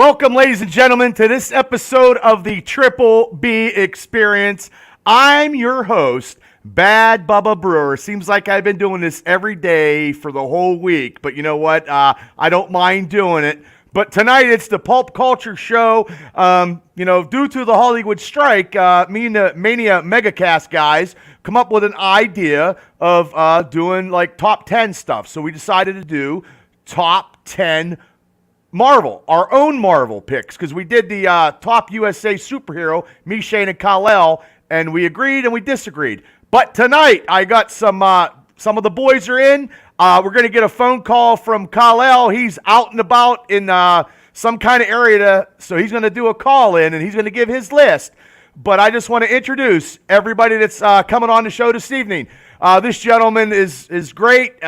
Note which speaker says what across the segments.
Speaker 1: Welcome, ladies and gentlemen, to this episode of the Triple B Experience. I'm your host, Bad Bubba Brewer. Seems like I've been doing this every day for the whole week, but you know what? I don't mind doing it. But tonight it's the Pulp Culture Show. Due to the Hollywood strike, me and the Mania Megacast guys come up with an idea of doing like top 10 stuff. So we decided to do top 10 Marvel, our own Marvel picks, because we did the top USA superhero, me, Shane, and Kal-El, and we agreed and we disagreed. But tonight, I got some of the boys are in. We're going to get a phone call from Kal-El. He's out and about in some kind of area, so he's going to do a call in, and he's going to give his list. But I just want to introduce everybody that's coming on the show this evening. This gentleman is great.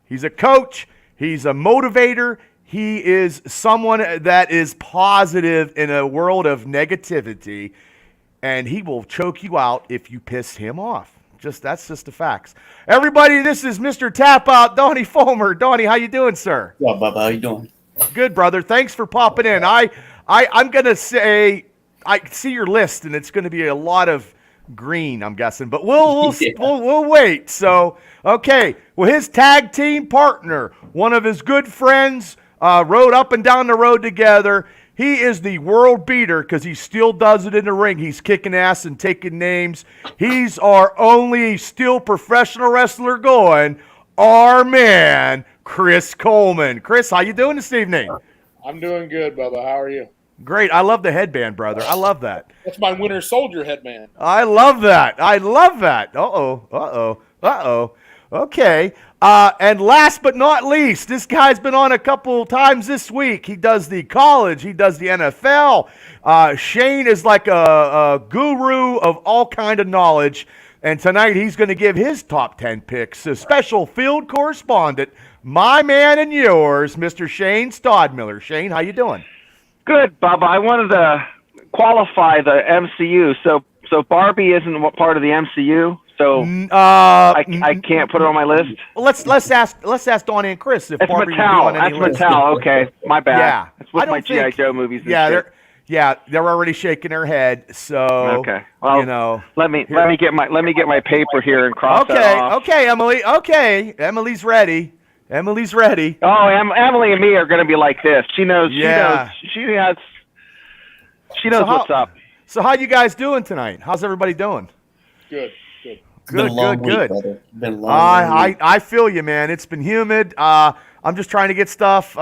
Speaker 1: He's a coach. He's a motivator. He is someone that is positive in a world of negativity, and he will choke you out if you piss him off. That's just the facts. Everybody, this is Mr. Tap Out, Donnie Fulmer. Donnie, how you doing, sir?
Speaker 2: Yeah, Bubba, how you doing?
Speaker 1: Good, brother. Thanks for popping in. I'm gonna say I see your list, and it's gonna be a lot of green, I'm guessing, but we'll wait. So, okay. Well, his tag team partner, one of his good friends. Rode up and down the road together. He is the world beater because he still does it in the ring. He's kicking ass and taking names. He's our only still professional wrestler going. Our man, Chris Coleman. Chris, how you doing this evening?
Speaker 3: I'm doing good, Bubba. How are you?
Speaker 1: Great. I love the headband, brother. I love that.
Speaker 3: That's my Winter Soldier headband.
Speaker 1: I love that. Uh-oh. Okay. And last but not least, this guy's been on a couple times this week. He does the college. He does the NFL. Shane is like a guru of all kind of knowledge. And tonight he's going to give his top 10 picks. A special field correspondent, my man and yours, Mr. Shane Stodmiller. Shane, how you doing?
Speaker 4: Good, Bubba. I wanted to qualify the MCU. So Barbie isn't part of the MCU. So I can't put it on my list.
Speaker 1: Well, let's ask Donnie and Chris if
Speaker 4: it's
Speaker 1: Barbie
Speaker 4: Mattel.
Speaker 1: would be on any
Speaker 4: That's
Speaker 1: list.
Speaker 4: Mattel. Okay, my bad.
Speaker 1: Yeah,
Speaker 4: it's with my GI Joe movies. And
Speaker 1: they're already shaking their head. So
Speaker 4: okay, well, let me get my paper here and cross that off.
Speaker 1: Okay, Emily. Okay, Emily's ready. Oh,
Speaker 4: Emily and me are going to be like this. She knows.
Speaker 1: Yeah.
Speaker 4: She knows what's up.
Speaker 1: So how you guys doing tonight? How's everybody doing?
Speaker 3: Good.
Speaker 1: Good.
Speaker 2: Been a long week.
Speaker 1: I feel you, man. It's been humid. I'm just trying to get stuff.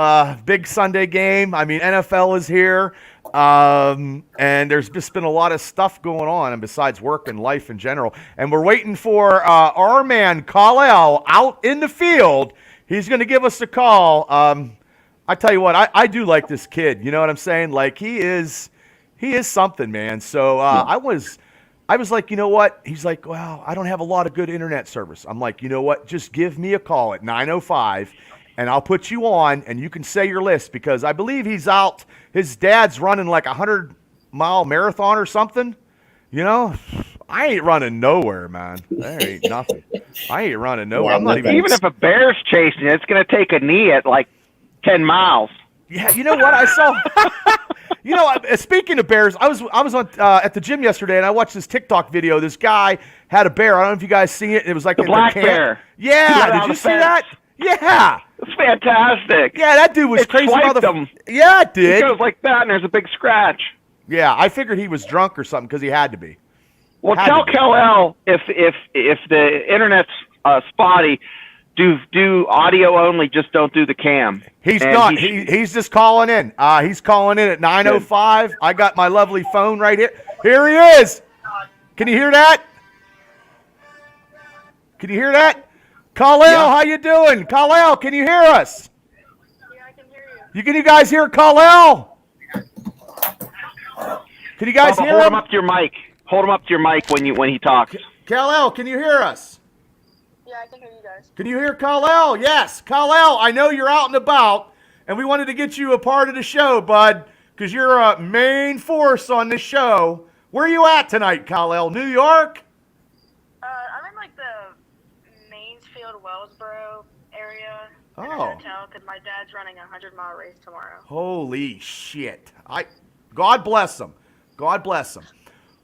Speaker 1: Big Sunday game. I mean, NFL is here. And there's just been a lot of stuff going on, and besides work and life in general. And we're waiting for our man, Kal-El, out in the field. He's going to give us a call. I tell you what, I do like this kid. You know what I'm saying? Like, he is something, man. So I was like, you know what? He's like, well, I don't have a lot of good internet service. I'm like, you know what? Just give me a call at 905, and I'll put you on, and you can say your list, because I believe he's out. His dad's running like a 100-mile marathon or something. You know, I ain't running nowhere, man. There ain't nothing. I ain't running nowhere.
Speaker 2: Yeah,
Speaker 1: I'm not even.
Speaker 4: Even if a bear's chasing you, it's going to take a knee at like 10 miles.
Speaker 1: Yeah, you know what I saw? Speaking of bears, I was on at the gym yesterday, and I watched this TikTok video. This guy had a bear. I don't know if you guys see it. It was like
Speaker 4: The black bear.
Speaker 1: Yeah, did you see that? Yeah.
Speaker 4: It's fantastic.
Speaker 1: Yeah, that dude was
Speaker 4: It
Speaker 1: crazy.
Speaker 4: swiped him.
Speaker 1: Yeah, it did.
Speaker 4: It goes like that, and there's a big scratch.
Speaker 1: Yeah, I figured he was drunk or something because he had to be.
Speaker 4: Well, tell Kal-El if the internet's spotty, do audio only. Just don't do the cam.
Speaker 1: He's not. He's just calling in. He's calling in at 9:05. I got my lovely phone right here. Here he is. Can you hear that? Kal-El,
Speaker 4: Yeah.
Speaker 1: how you doing? Kal-El, can you hear us?
Speaker 5: Yeah, I can hear you.
Speaker 1: Can you guys hear Kal-El? Can you guys hear
Speaker 4: hold
Speaker 1: him?
Speaker 4: him up to your mic. Hold him up to your mic when he talks.
Speaker 1: Kal-El, can you hear us?
Speaker 5: Yeah, I can hear you guys.
Speaker 1: Can you hear Kal-El? Yes. Kal-El, I know you're out and about, and we wanted to get you a part of the show, bud, because you're a main force on this show. Where are you at tonight, Kal-El? New York?
Speaker 5: I'm in like the Mansfield, Wellsboro area. area in a
Speaker 1: Oh.
Speaker 5: hotel because my dad's running a 100-mile race tomorrow.
Speaker 1: Holy shit. God bless them. God bless them.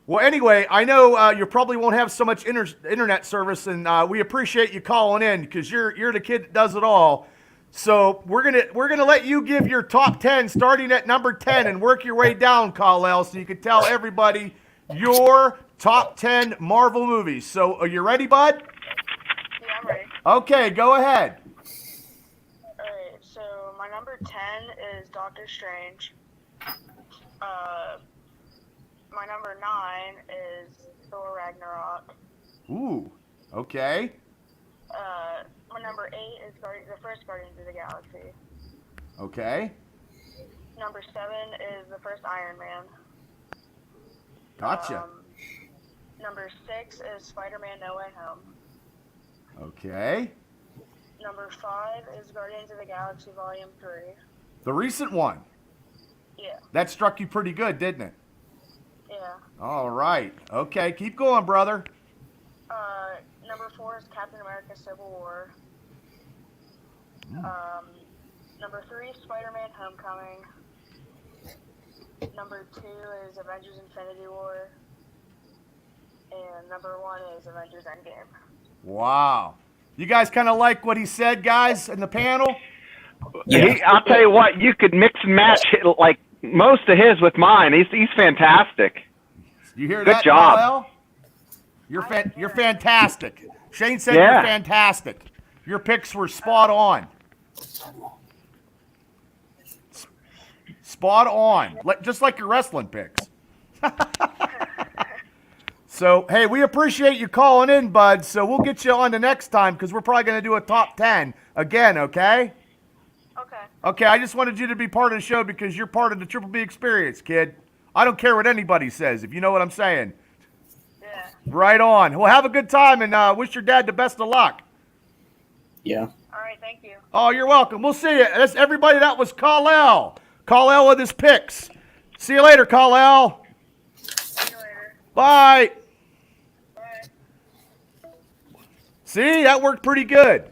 Speaker 1: Well, anyway, I know you probably won't have so much internet service, and we appreciate you calling in because you're the kid that does it all. So we're gonna let you give your top 10 starting at number 10 and work your way down, Kal-El, so you can tell everybody your top 10 Marvel movies. So are you ready, bud?
Speaker 5: Yeah, I'm ready.
Speaker 1: Okay, go ahead.
Speaker 5: Alright, so my number 10 is Doctor Strange. My number 9 is Thor Ragnarok.
Speaker 1: Ooh, okay.
Speaker 5: My number 8 is the first Guardians of the Galaxy.
Speaker 1: Okay.
Speaker 5: Number 7 is the first Iron Man.
Speaker 1: Gotcha.
Speaker 5: Number 6 is Spider-Man No Way Home.
Speaker 1: Okay.
Speaker 5: Number 5 is Guardians of the Galaxy Volume 3.
Speaker 1: The recent one.
Speaker 5: Yeah.
Speaker 1: That struck you pretty good, didn't it?
Speaker 5: Yeah.
Speaker 1: All right. Okay, keep going, brother.
Speaker 5: Number 4 is Captain America Civil War. Number 3 is Spider-Man Homecoming. Number 2 is Avengers Infinity War. And number 1 is Avengers Endgame.
Speaker 1: Wow. You guys kind of like what he said, guys, in the panel?
Speaker 2: Yeah.
Speaker 4: I'll tell you what, you could mix and match like most of his with mine. He's fantastic.
Speaker 1: You hear
Speaker 4: Good
Speaker 1: that,
Speaker 4: job.
Speaker 1: Kal-El? You're fantastic. Shane said
Speaker 4: Yeah.
Speaker 1: you're fantastic. Your picks were spot on. Spot on. Just like your wrestling picks. So, hey, we appreciate you calling in, bud. So we'll get you on the next time because we're probably going to do a top 10 again, okay?
Speaker 5: Okay.
Speaker 1: Okay, I just wanted you to be part of the show because you're part of the Triple B experience, kid. I don't care what anybody says, if you know what I'm saying.
Speaker 5: Yeah.
Speaker 1: Right on. Well, have a good time and wish your dad the best of luck.
Speaker 2: Yeah.
Speaker 5: Alright, thank you.
Speaker 1: Oh, you're welcome. We'll see you. That's everybody. That was Kal-El. Kal-El with his picks. See you later, Kal-El.
Speaker 5: See you later.
Speaker 1: Bye.
Speaker 5: Bye.
Speaker 1: See, that worked pretty good.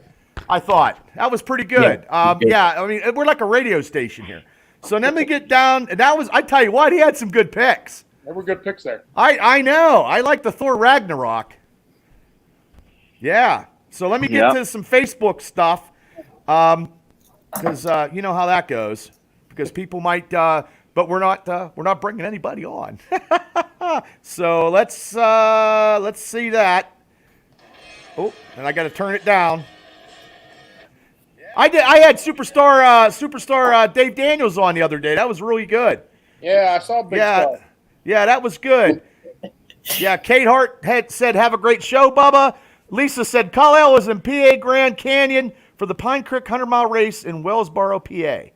Speaker 1: I thought that was pretty good.
Speaker 2: Yeah,
Speaker 1: I mean, we're like a radio station here. So let me get down. And that was, I tell you what, he had some good picks.
Speaker 3: There were good picks there.
Speaker 1: I know. I like the Thor Ragnarok. Yeah. So let me get to some Facebook stuff. Because you know how that goes. Because people might, but we're not bringing anybody on. So let's see that. Oh, and I got to turn it down. I had superstar Dave Daniels on the other day. That was really good.
Speaker 3: Yeah, I saw big stuff.
Speaker 1: Yeah, that was good. Yeah, Kate Hart said, have a great show, Bubba. Lisa said, Kal-El was in PA Grand Canyon for the Pine Creek 100-mile race in Wellsboro, PA.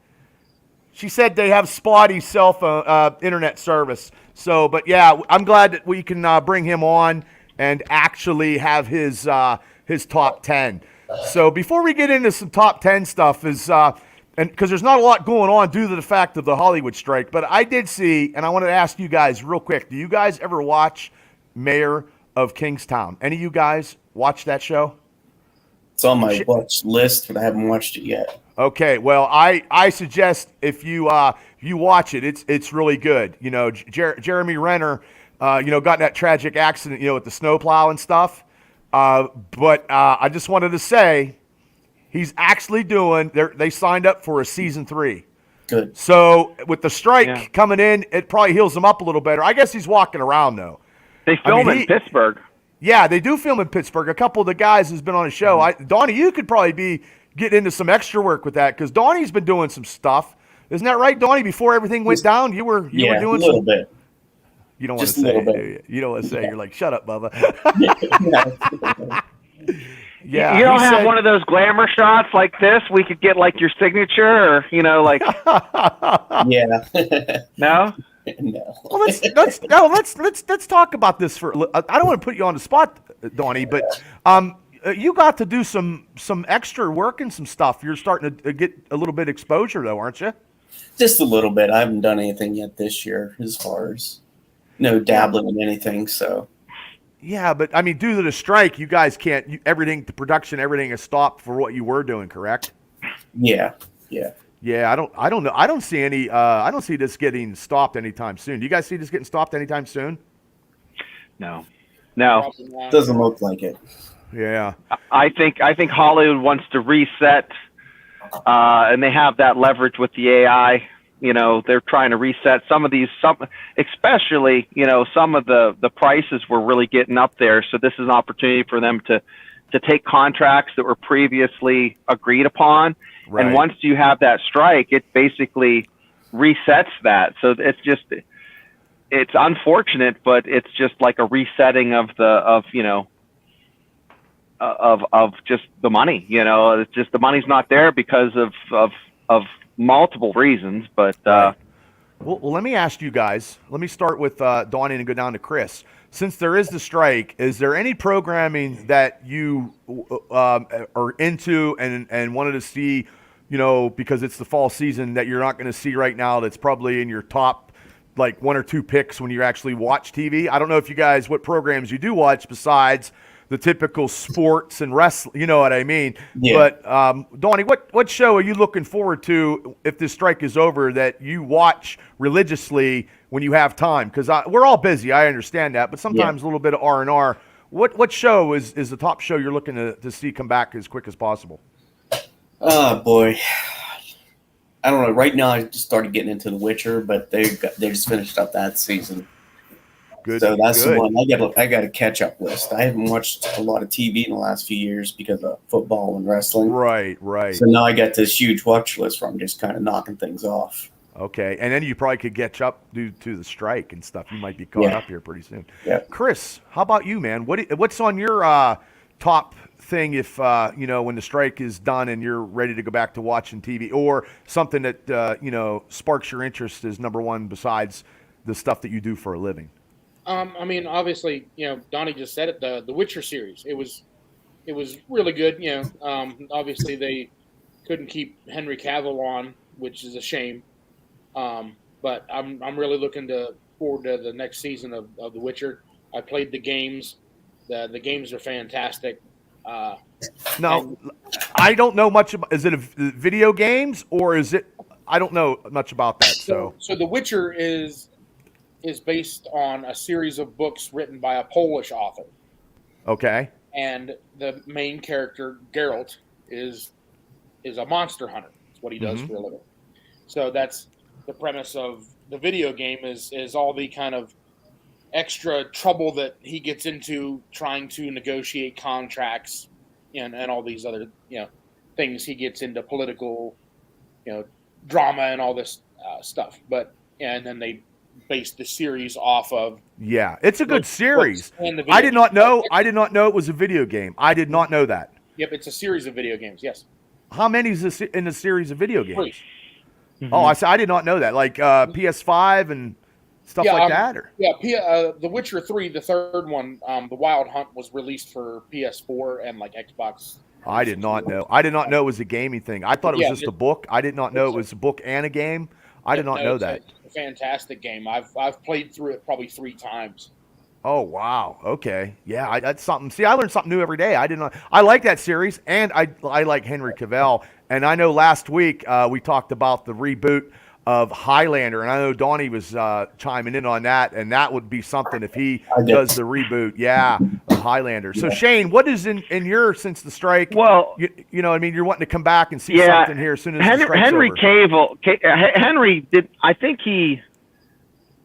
Speaker 1: She said they have spotty cell phone internet service. So, but yeah, I'm glad that we can bring him on and actually have his top 10. So before we get into some top 10 stuff and because there's not a lot going on due to the fact of the Hollywood strike, but I did see, and I wanted to ask you guys real quick, do you guys ever watch Mayor of Kingstown? Any of you guys watch that show?
Speaker 2: It's on my watch list, but I haven't watched it yet.
Speaker 1: Okay, well, I suggest if you watch it, it's really good. You know, Jeremy Renner, got in that tragic accident, with the snowplow and stuff. But I just wanted to say, he's actually they signed up for a season 3.
Speaker 2: Good.
Speaker 1: So with the strike coming in, it probably heals him up a little better. I guess he's walking around though.
Speaker 4: They film in Pittsburgh.
Speaker 1: Yeah, they do film in Pittsburgh. A couple of the guys who's been on the show. Donnie, you could probably get into some extra work with that because Donnie's been doing some stuff. Isn't that right, Donnie? Before everything went down, you were doing
Speaker 2: a little bit.
Speaker 1: You don't want to
Speaker 2: Just a
Speaker 1: say
Speaker 2: little
Speaker 1: it. You don't want to say it. You're like, shut up, Bubba.
Speaker 4: Yeah, you don't have one of those glamour shots like this. We could get like your signature, or like.
Speaker 2: Yeah.
Speaker 4: No.
Speaker 2: No.
Speaker 1: Well, let's talk about this for. I don't want to put you on the spot, Donnie, but you got to do some extra work and some stuff. You're starting to get a little bit exposure, though, aren't you?
Speaker 2: Just a little bit. I haven't done anything yet this year, as far as dabbling in anything. So.
Speaker 1: Yeah, but I mean, due to the strike, you guys can't. Everything, the production, everything is stopped for what you were doing. Correct?
Speaker 2: Yeah.
Speaker 1: Yeah, I don't know. I don't see any. I don't see this getting stopped anytime soon. Do you guys see this getting stopped anytime soon?
Speaker 4: No.
Speaker 3: Probably not.
Speaker 2: Doesn't look like it.
Speaker 1: Yeah.
Speaker 4: I think Hollywood wants to reset, and they have that leverage with the AI. They're trying to reset some of these, especially, some of the prices were really getting up there. So this is an opportunity for them to take contracts that were previously agreed upon.
Speaker 1: Right.
Speaker 4: And once you have that strike, it basically resets that. So it's unfortunate, but it's just like a resetting of just the money. It's just the money's not there because of multiple reasons, but
Speaker 1: Right. Well, let me ask you guys. Let me start with Donnie and go down to Chris. Since there is the strike, is there any programming that you are into and wanted to see, because it's the fall season, that you're not going to see right now that's probably in your top, like, 1 or 2 picks when you actually watch TV? I don't know if you guys, what programs you do watch besides the typical sports and wrestling, you know what I mean?
Speaker 2: Yeah.
Speaker 1: But Donnie, what show are you looking forward to if this strike is over that you watch religiously when you have time? Because we're all busy, I understand that, but sometimes a little bit of R&R. What show is the top show you're looking to see come back as quick as possible?
Speaker 2: Oh boy, I don't know. Right now, I just started getting into The Witcher, but they just finished up that season.
Speaker 1: Good.
Speaker 2: So that's
Speaker 1: good.
Speaker 2: the one I got a catch up list. I haven't watched a lot of TV in the last few years because of football and wrestling.
Speaker 1: Right.
Speaker 2: So now I got this huge watch list where I'm just kind of knocking things off.
Speaker 1: Okay, and then you probably could catch up due to the strike and stuff. You might be caught up here pretty soon.
Speaker 2: Yeah.
Speaker 1: Chris, how about you, man? What's on your top thing if when the strike is done and you're ready to go back to watching TV, or something that sparks your interest as number one besides the stuff that you do for a living?
Speaker 3: I mean, obviously, Donnie just said it. The Witcher series, it was really good. Obviously they couldn't keep Henry Cavill on, which is a shame. But I'm really looking forward to the next season of The Witcher. I played the games. The games are fantastic.
Speaker 1: Now, I don't know much about. Is it a video games or is it? I don't know much about that. So
Speaker 3: The Witcher is based on a series of books written by a Polish author.
Speaker 1: Okay.
Speaker 3: And the main character, Geralt, is a monster hunter. That's what he does for a living. So that's the premise of the video game is all the kind of extra trouble that he gets into trying to negotiate contracts and all these other things. He gets into political drama and all this stuff. And then they based the series off of.
Speaker 1: Yeah, it's a good series.
Speaker 3: I
Speaker 1: did not know it was a video game. I did not know that.
Speaker 3: Yep, it's a series of video games. Yes.
Speaker 1: How many is this in the series of video games?
Speaker 3: 3.
Speaker 1: Mm-hmm. Oh, I did not know that. Like PS5 and stuff like that, or
Speaker 3: The Witcher 3, the third one, The Wild Hunt, was released for PS4 and like Xbox.
Speaker 1: I did not know. I did not know it was a gaming thing. I thought it was just a book. I did not know it was a book and a game. I did not know that.
Speaker 3: It's a fantastic game. I've played through it probably 3 times.
Speaker 1: Oh wow. Okay. Yeah, that's something. See, I learned something new every day. I did not. I like that series, and I like Henry Cavill. And I know last week we talked about the reboot of Highlander, and I know Donnie was chiming in on that, and that would be something if he does the reboot. Yeah, of Highlander. So Shane, what is in your, since the strike?
Speaker 4: Well,
Speaker 1: you know, I mean, you're wanting to come back and see something here as soon as the strike's
Speaker 4: Henry
Speaker 1: over.
Speaker 4: Henry did. I think he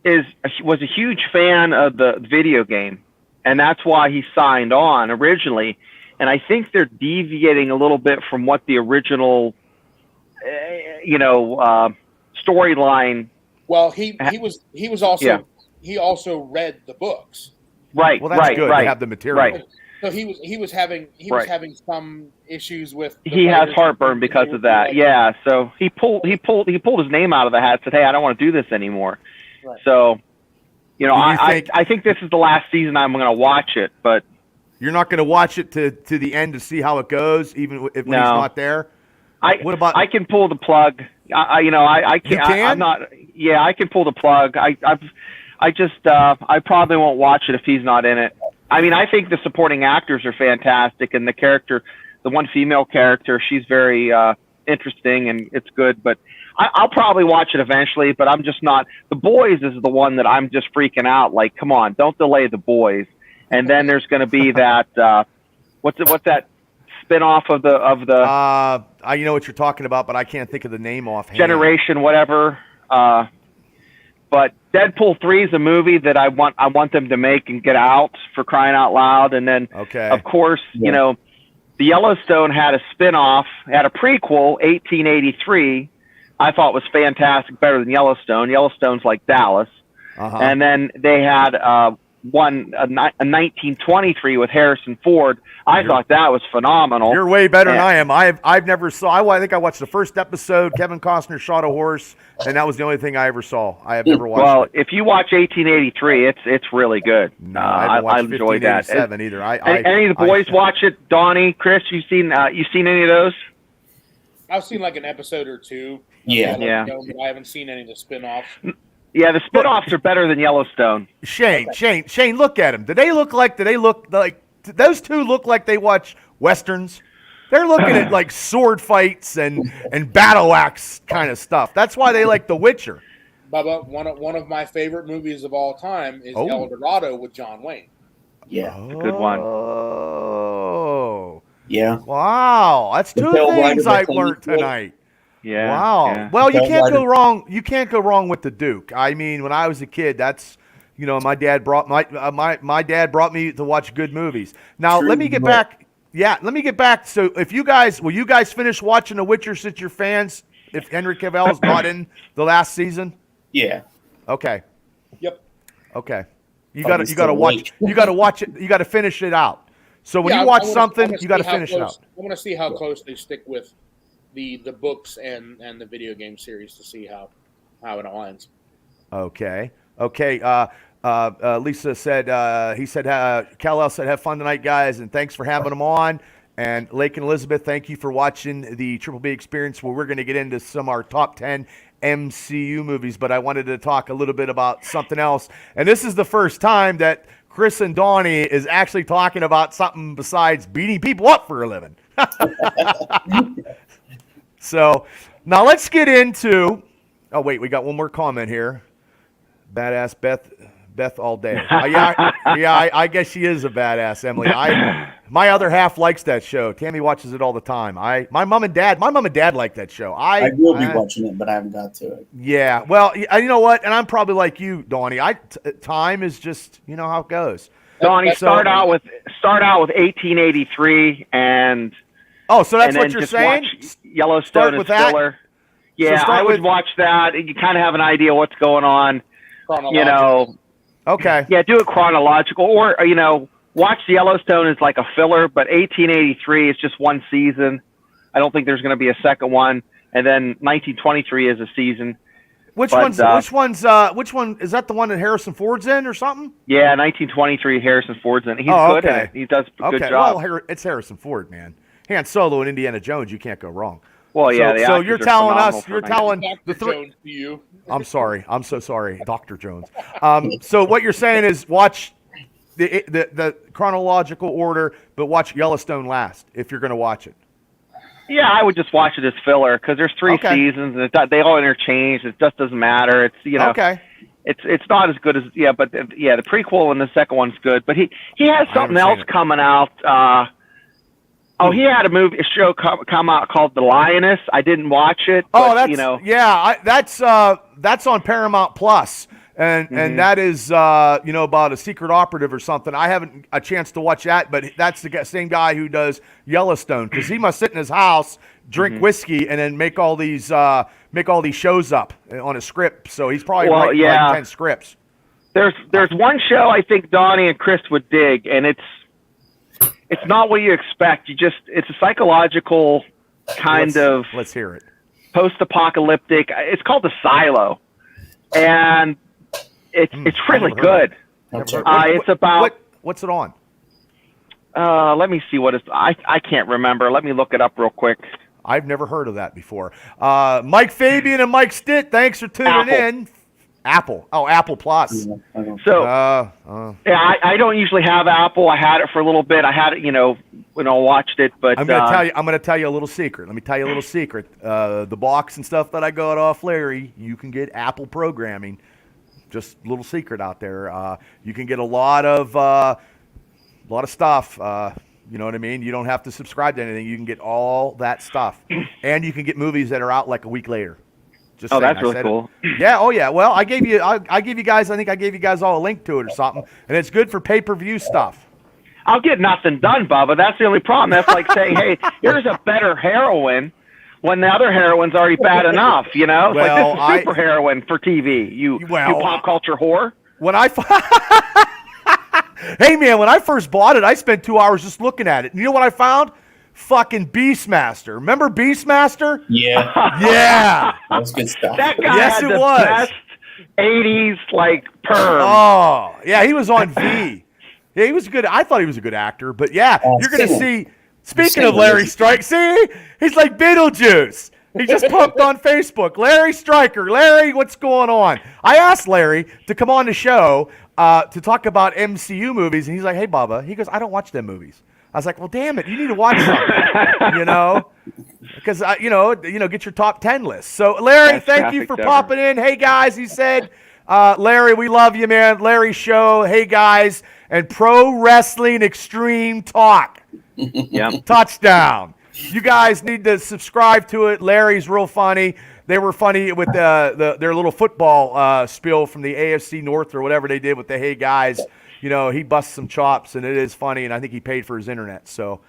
Speaker 4: was a huge fan of the video game, and that's why he signed on originally. And I think they're deviating a little bit from what the original, storyline.
Speaker 3: Well, he also read the books.
Speaker 1: Right. Well, that's good. They have the material.
Speaker 4: Right.
Speaker 3: So he was having some issues with.
Speaker 4: He has heartburn because of that. Yeah. So he pulled his name out of the hat. Said, "Hey, I don't want to do this anymore." Right. So, I think this is the last season I'm going to watch it, but
Speaker 1: you're not going to watch it to the end to see how it goes, even when he's not there. What about?
Speaker 4: I can pull the plug. I can't.
Speaker 1: You can?
Speaker 4: I'm not. Yeah, I can pull the plug. I probably won't watch it if he's not in it. I mean, I think the supporting actors are fantastic, and the one female character, she's very interesting, and it's good. But I'll probably watch it eventually, but I'm just not. The Boys is the one that I'm just freaking out. Like, come on, don't delay The Boys. And then there's going to be that what's that spinoff of the
Speaker 1: I know what you're talking about, but I can't think of the name offhand.
Speaker 4: Generation whatever. But Deadpool 3 is a movie that I want them to make and get out, for crying out loud. And then, of course, you know, the Yellowstone had a spinoff, had a prequel, 1883. I thought was fantastic, better than Yellowstone. Yellowstone's like Dallas. And then they had a 1923 with Harrison Ford. I thought that was phenomenal.
Speaker 1: You're way better than I am. I've never saw. I think I watched the first episode. Kevin Costner shot a horse, and that was the only thing I ever saw. I have never watched.
Speaker 4: Well, if you watch 1883, it's really good.
Speaker 1: No, I enjoyed that. Either.
Speaker 4: Any of the boys watch it? Donnie, Chris, you seen any of those?
Speaker 3: I've seen like an episode or two.
Speaker 2: Yeah.
Speaker 3: But I haven't seen any of the spin-offs.
Speaker 4: Yeah, the spin-offs are better than Yellowstone.
Speaker 1: Shane, look at them. Do they look like those two look like they watch Westerns? They're looking at like sword fights and battle axe kind of stuff. That's why they like The Witcher.
Speaker 3: Bubba, one of my favorite movies of all time is El Dorado with John Wayne.
Speaker 2: Yeah.
Speaker 4: Good one.
Speaker 1: Oh.
Speaker 2: Yeah.
Speaker 1: Wow. That's two things I've learned tonight.
Speaker 4: Yeah.
Speaker 1: Wow.
Speaker 4: Yeah.
Speaker 1: Well, you can't go wrong. You can't go wrong with the Duke. I mean, when I was a kid, that's, you know, my dad brought my dad brought me to watch good movies. Now, let me get back. Yeah, let me get back. So, will you guys finish watching The Witcher since you're fans? If Henry Cavill's not in the last season?
Speaker 2: Yeah.
Speaker 1: Okay.
Speaker 3: Yep.
Speaker 1: Okay. You got to watch. You got to watch it. You got to finish it out. So when you watch something, you got to finish it out.
Speaker 3: I want to see how close they stick with the books and the video game series to see how it aligns.
Speaker 1: Okay. Lisa said, Cal-El said, have fun tonight, guys, and thanks for having them on. And Lake and Elizabeth, thank you for watching the Triple B Experience, where we're going to get into some of our top 10 MCU movies, but I wanted to talk a little bit about something else. And this is the first time that Chris and Donnie is actually talking about something besides beating people up for a living. So now let's get into, oh wait, we got one more comment here. Badass Beth all day. I guess she is a badass, Emily. My other half likes that show. Tammy watches it all the time. My mom and dad like that show. I
Speaker 2: will be watching it, but I haven't got to it.
Speaker 1: Yeah, well, you know what? And I'm probably like you, Donnie. Time is just, you know how it goes.
Speaker 4: Donnie, start out with 1883 and.
Speaker 1: Oh, so that's what you're saying?
Speaker 4: Yellowstone is filler. Yeah, I would watch that. You kind of have an idea what's going on. You know.
Speaker 1: Okay.
Speaker 4: Yeah, do it chronological, or you know, watch Yellowstone as like a filler. But 1883 is just one season. I don't think there's going to be a second one, and then 1923 is a season.
Speaker 1: Which one is that? The one that Harrison Ford's in, or something?
Speaker 4: Yeah, 1923. Harrison Ford's in. He's good in it. He does a good job.
Speaker 1: Well, it's Harrison Ford, man. Han Solo and Indiana Jones, you can't go wrong.
Speaker 4: Well, yeah.
Speaker 1: So you're telling us, you're telling
Speaker 3: the Jones to you.
Speaker 1: I'm sorry. I'm so sorry, Dr. Jones. So what you're saying is watch the chronological order, but watch Yellowstone last if you're going to watch it.
Speaker 4: Yeah, I would just watch it as filler because there's three seasons and they all interchange. It just doesn't matter. It's It's not as good as but the prequel and the second one's good. But he has something else coming out. He had a show come out called The Lioness. I didn't watch it. But,
Speaker 1: that's on Paramount Plus, and that is about a secret operative or something. I haven't a chance to watch that, but that's the same guy who does Yellowstone, because he must sit in his house, drink whiskey, and then make all these shows up on a script. So he's probably writing like 10 scripts.
Speaker 4: There's one show I think Donnie and Chris would dig, and it's not what you expect. It's a psychological kind of.
Speaker 1: Let's hear it.
Speaker 4: Post-apocalyptic. It's called The Silo, and it's really good. It's about.
Speaker 1: What's it on?
Speaker 4: Let me see what it's. I can't remember. Let me look it up real quick.
Speaker 1: I've never heard of that before. Mike Fabian and Mike Stitt, thanks for tuning in. Apple. Oh, Apple Plus.
Speaker 2: Yeah, I don't-
Speaker 4: So
Speaker 1: Yeah,
Speaker 4: I don't usually have Apple. I had it for a little bit. I had it, when I watched it, but
Speaker 1: I'm gonna tell you a little secret. Let me tell you a little secret. The box and stuff that I got off Larry, you can get Apple programming. Just a little secret out there. You can get a lot of stuff. You know what I mean? You don't have to subscribe to anything. You can get all that stuff, and you can get movies that are out like a week later. Just saying.
Speaker 4: that's really cool.
Speaker 1: Yeah. Oh yeah. Well, I gave you guys. I think I gave you guys all a link to it or something, and it's good for pay-per-view stuff.
Speaker 4: I'll get nothing done, Bubba. That's the only problem. That's like saying, hey, here's a better heroine when the other heroine's already bad enough, It's
Speaker 1: Well,
Speaker 4: like, this is super heroine for TV. You pop culture whore.
Speaker 1: When I Hey man, when I first bought it, I spent 2 hours just looking at it. And you know what I found? Fucking Beastmaster. Remember Beastmaster?
Speaker 2: Yeah,
Speaker 1: Yeah.
Speaker 2: that was good stuff.
Speaker 4: That guy
Speaker 1: Yes,
Speaker 4: had
Speaker 1: it
Speaker 4: the
Speaker 1: was.
Speaker 4: best 80s, perm.
Speaker 1: Oh, yeah, he was on V. Yeah, he was good. I thought he was a good actor, but yeah, you're going to
Speaker 2: Singer.
Speaker 1: see. Speaking of Larry Strike, see, he's like Beetlejuice. He just popped on Facebook. Larry Stryker. Larry, what's going on? I asked Larry to come on the show to talk about MCU movies, and he's like, "Hey, Bubba," he goes, "I don't watch them movies." I was like, "Well, damn it, you need to watch something, because get your top 10 list." So, Larry,
Speaker 4: Best
Speaker 1: thank you
Speaker 4: graphic
Speaker 1: for
Speaker 4: ever.
Speaker 1: popping in. Hey guys, he said, Larry, we love you, man. Larry Show. Hey guys, and Pro Wrestling Extreme Talk.
Speaker 4: Yeah.
Speaker 1: Touchdown. You guys need to subscribe to it. Larry's real funny. They were funny with their little football spiel from the AFC North or whatever they did with the Hey Guys. He busts some chops, and it is funny, and I think he paid for his internet. So,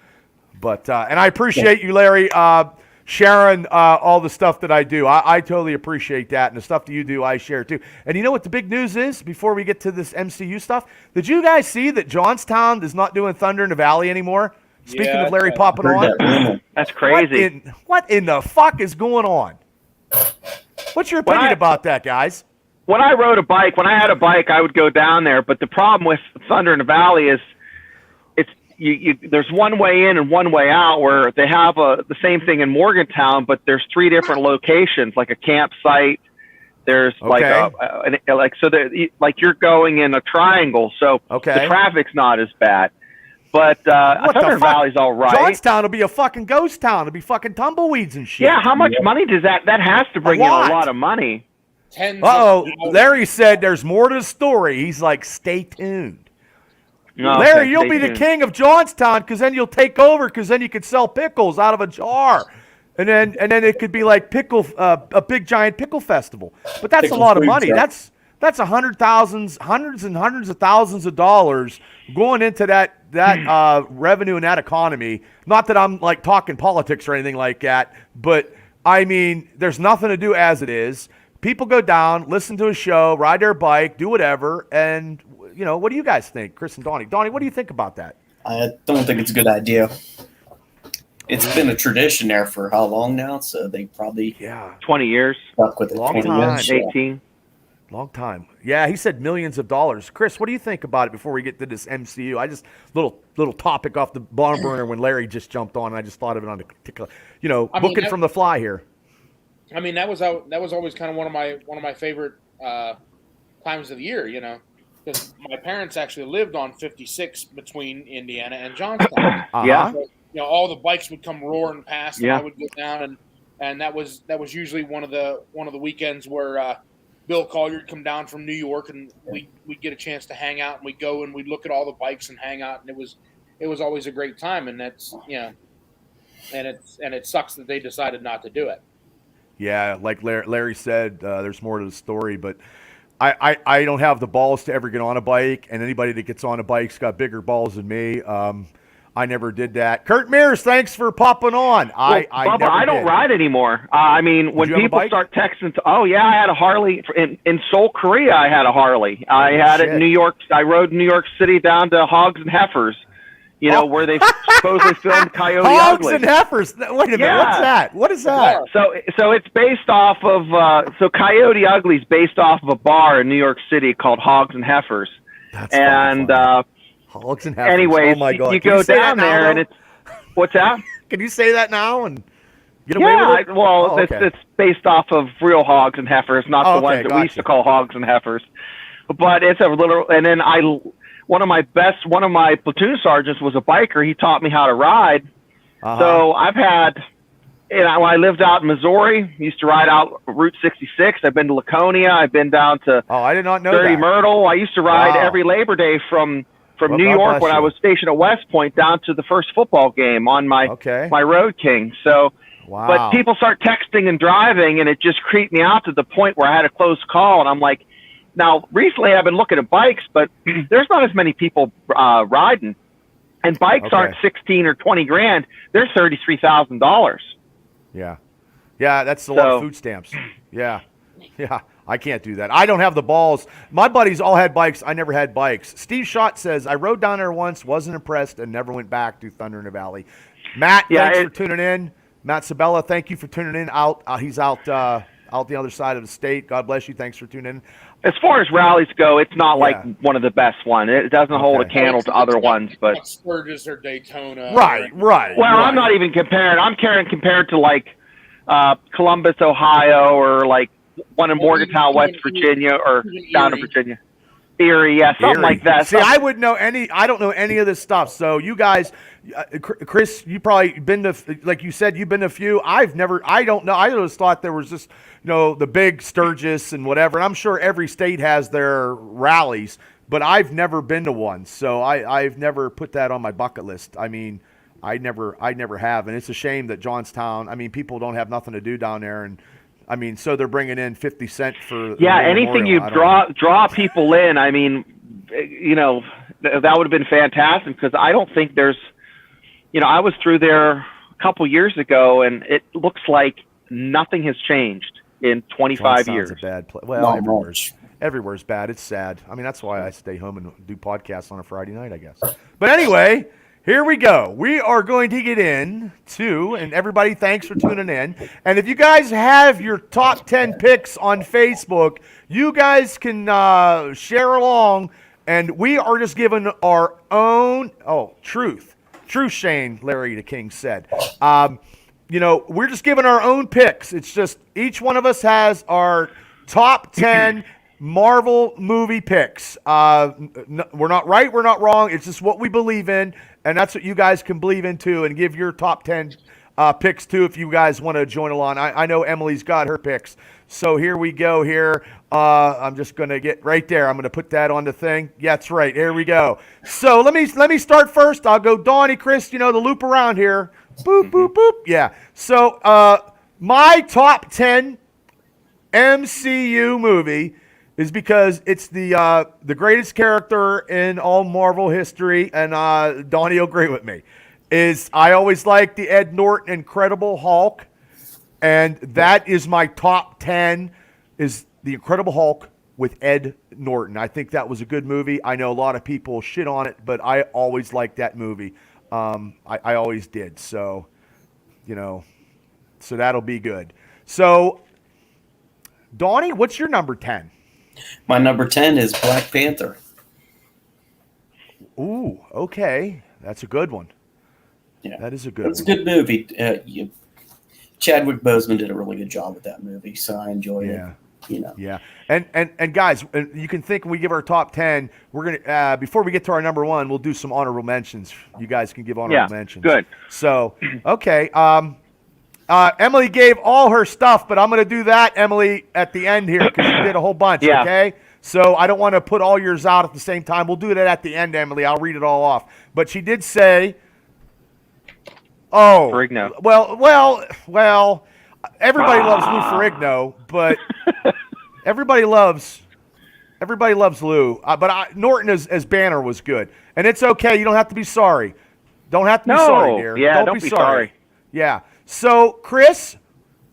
Speaker 1: and I appreciate you, Larry, sharing all the stuff that I do. I totally appreciate that, and the stuff that you do, I share too. And you know what the big news is before we get to this MCU stuff? Did you guys see that Johnstown is not doing Thunder in the Valley anymore? Speaking
Speaker 3: Yeah,
Speaker 1: of Larry
Speaker 3: I
Speaker 1: popping
Speaker 2: Heard
Speaker 1: on,
Speaker 2: that rumor.
Speaker 4: That's crazy.
Speaker 1: what in the fuck is going on? What's your opinion about that, guys?
Speaker 4: When I had a bike, I would go down there. But the problem with Thunder in the Valley is there's one way in and one way out, where they have the same thing in Morgantown, but there's 3 different locations, like a campsite. There's you're going in a triangle, so the traffic's not as bad. But Thunder Valley's all right.
Speaker 1: Johnstown will be a fucking ghost town. It'll be fucking tumbleweeds and shit.
Speaker 4: Yeah, how much money does that has to bring in a lot of money.
Speaker 1: Larry said there's more to the story. He's like, stay tuned.
Speaker 4: No,
Speaker 1: Larry,
Speaker 4: okay,
Speaker 1: you'll
Speaker 4: stay
Speaker 1: be the
Speaker 4: tuned.
Speaker 1: king of Johnstown, because then you'll take over, because then you could sell pickles out of a jar. And then it could be like a big giant pickle festival. But that's
Speaker 2: Pickle
Speaker 1: a lot of
Speaker 2: food
Speaker 1: money.
Speaker 2: truck.
Speaker 1: That's hundreds and hundreds of thousands of dollars going into that revenue and that economy. Not that I'm like talking politics or anything like that, but I mean, there's nothing to do as it is. People go down, listen to a show, ride their bike, do whatever, and what do you guys think, Chris and Donnie? Donnie, what do you think about that?
Speaker 2: I don't think it's a good idea. It's been a tradition there for how long now? So they probably
Speaker 4: 20 years,
Speaker 2: stuck with it.
Speaker 1: Long
Speaker 2: 20
Speaker 1: time.
Speaker 2: years, yeah.
Speaker 4: 18.
Speaker 1: Long time. Yeah, he said millions of dollars. Chris, what do you think about it before we get to this MCU? I just little topic off the bottom burner when Larry just jumped on, and I just thought of it on a particular, booking from the fly here.
Speaker 3: I mean, that was always kind of one of my favorite times of the year, because my parents actually lived on 56 between Indiana and Johnstown.
Speaker 4: Yeah.
Speaker 3: So, all the bikes would come roaring past, and
Speaker 4: Yeah.
Speaker 3: I would go down, and that was usually one of the weekends where Bill Collier would come down from New York, and we'd get a chance to hang out, and we'd go and we'd look at all the bikes and hang out, and it was always a great time, and that's and it sucks that they decided not to do it.
Speaker 1: Yeah, like Larry said, there's more to the story, but I don't have the balls to ever get on a bike, and anybody that gets on a bike's got bigger balls than me. I never did that. Kurt Mears, thanks for popping on.
Speaker 4: Bubba, I don't ride anymore. I mean, when people start texting, I had a Harley in Seoul, Korea. I had a Harley. I had it in New York. I rode New York City down to Hogs and Heifers. Where they supposedly filmed Coyote
Speaker 1: Hogs
Speaker 4: Ugly.
Speaker 1: and Heifers. Wait a minute. What's that? What is that?
Speaker 4: So it's based off of Coyote Ugly's based off of a bar in New York City called Hogs and Heifers.
Speaker 1: That's
Speaker 4: and
Speaker 1: Hogs and Heifers.
Speaker 4: anyways,
Speaker 1: oh my God.
Speaker 4: you go down there and it's what's that?
Speaker 1: Can you say that now and Get away with it? Oh, okay.
Speaker 4: It's based off of real hogs and heifers, not the ones that we used to call hogs and heifers. But it's a little, and then one of my platoon sergeants was a biker. He taught me how to ride. So I've had, when I lived out in Missouri, used to ride out Route 66. I've been to Laconia. I've been down to
Speaker 1: I did not know
Speaker 4: Dirty
Speaker 1: that.
Speaker 4: Myrtle. I used to ride every Labor Day from New York when I was stationed at West Point down to the first football game on my Road King. So, but people start texting and driving, and it just creeped me out to the point where I had a close call, and I'm like, now, recently I've been looking at bikes, but there's not as many people riding. And bikes aren't 16 or 20 grand. They're $33,000.
Speaker 1: Yeah. Yeah, that's a lot of food stamps. Yeah. Yeah, I can't do that. I don't have the balls. My buddies all had bikes. I never had bikes. Steve Schott says, I rode down there once, wasn't impressed, and never went back to Thunder in the Valley. Matt, thanks for tuning in. Matt Sabella, thank you for tuning in. He's out the other side of the state. God bless you. Thanks for tuning in.
Speaker 4: As far as rallies go, it's not like one of the best ones. It doesn't hold a candle to other ones, but
Speaker 3: Sturgis or Daytona.
Speaker 1: Right. Well,
Speaker 4: I'm not even comparing. I'm compared to like Columbus, Ohio, or like one in Morgantown, West Virginia, or down in Virginia. Erie, something like that.
Speaker 1: See, I don't know any of this stuff. So you guys, Chris, you probably been to, like you said, you've been to a few. I don't know. I just thought there was just, the big Sturgis and whatever. And I'm sure every state has their rallies, but I've never been to one. So I've never put that on my bucket list. I mean, I never have. And it's a shame that Johnstown, people don't have nothing to do down there. And so they're bringing in 50 Cent for
Speaker 4: anything you draw people in. That would have been fantastic because I don't think there's, I was through there a couple years ago and it looks like nothing has changed in 25 years.
Speaker 1: A bad place. Well, everywhere's bad. It's sad. That's why I stay home and do podcasts on a Friday night, I guess. But anyway. Here we go. We are going to get into, and everybody, thanks for tuning in. And if you guys have your top 10 picks on Facebook, you guys can share along, and we are just giving our own, truth, Shane, Larry the King said. We're just giving our own picks. It's just each one of us has our top 10 Marvel movie picks. We're not right, we're not wrong. It's just what we believe in, and that's what you guys can believe in too, and give your top 10 picks too if you guys want to join along. I know Emily's got her picks. So here we go here. I'm just going to get right there. I'm going to put that on the thing. Yeah, that's right. Here we go. So let me start first. I'll go Donnie, Chris, the loop around here. Boop, boop, boop. Yeah. So my top 10 MCU movie is because it's the greatest character in all Marvel history, and Donnie will agree with me, is I always like the Ed Norton Incredible Hulk, and that is my top 10, is the Incredible Hulk with Ed Norton. I think that was a good movie. I know a lot of people shit on it, but I always liked that movie. I always did, so, so that'll be good. So, Donnie, what's your number 10?
Speaker 2: My number 10 is Black Panther.
Speaker 1: Ooh, okay. That's a good one.
Speaker 2: Yeah,
Speaker 1: that is a good one.
Speaker 2: It's a good movie. Chadwick Boseman did a really good job with that movie, so I enjoyed it.
Speaker 1: Yeah. And guys, you can think when we give our top 10, we're gonna before we get to our number 1, we'll do some honorable mentions. You guys can give honorable mentions.
Speaker 4: Good.
Speaker 1: So, okay. Emily gave all her stuff, but I'm going to do that, Emily, at the end here because you did a whole bunch, okay? So I don't want to put all yours out at the same time. We'll do that at the end, Emily. I'll read it all off. But she did say,
Speaker 4: Ferrigno.
Speaker 1: Well, everybody loves Lou Ferrigno, but everybody loves Lou. But Norton as Banner was good. And it's okay. You don't have to be sorry. Don't have to be sorry, dear.
Speaker 4: Yeah, don't be sorry.
Speaker 1: Yeah. So, Chris,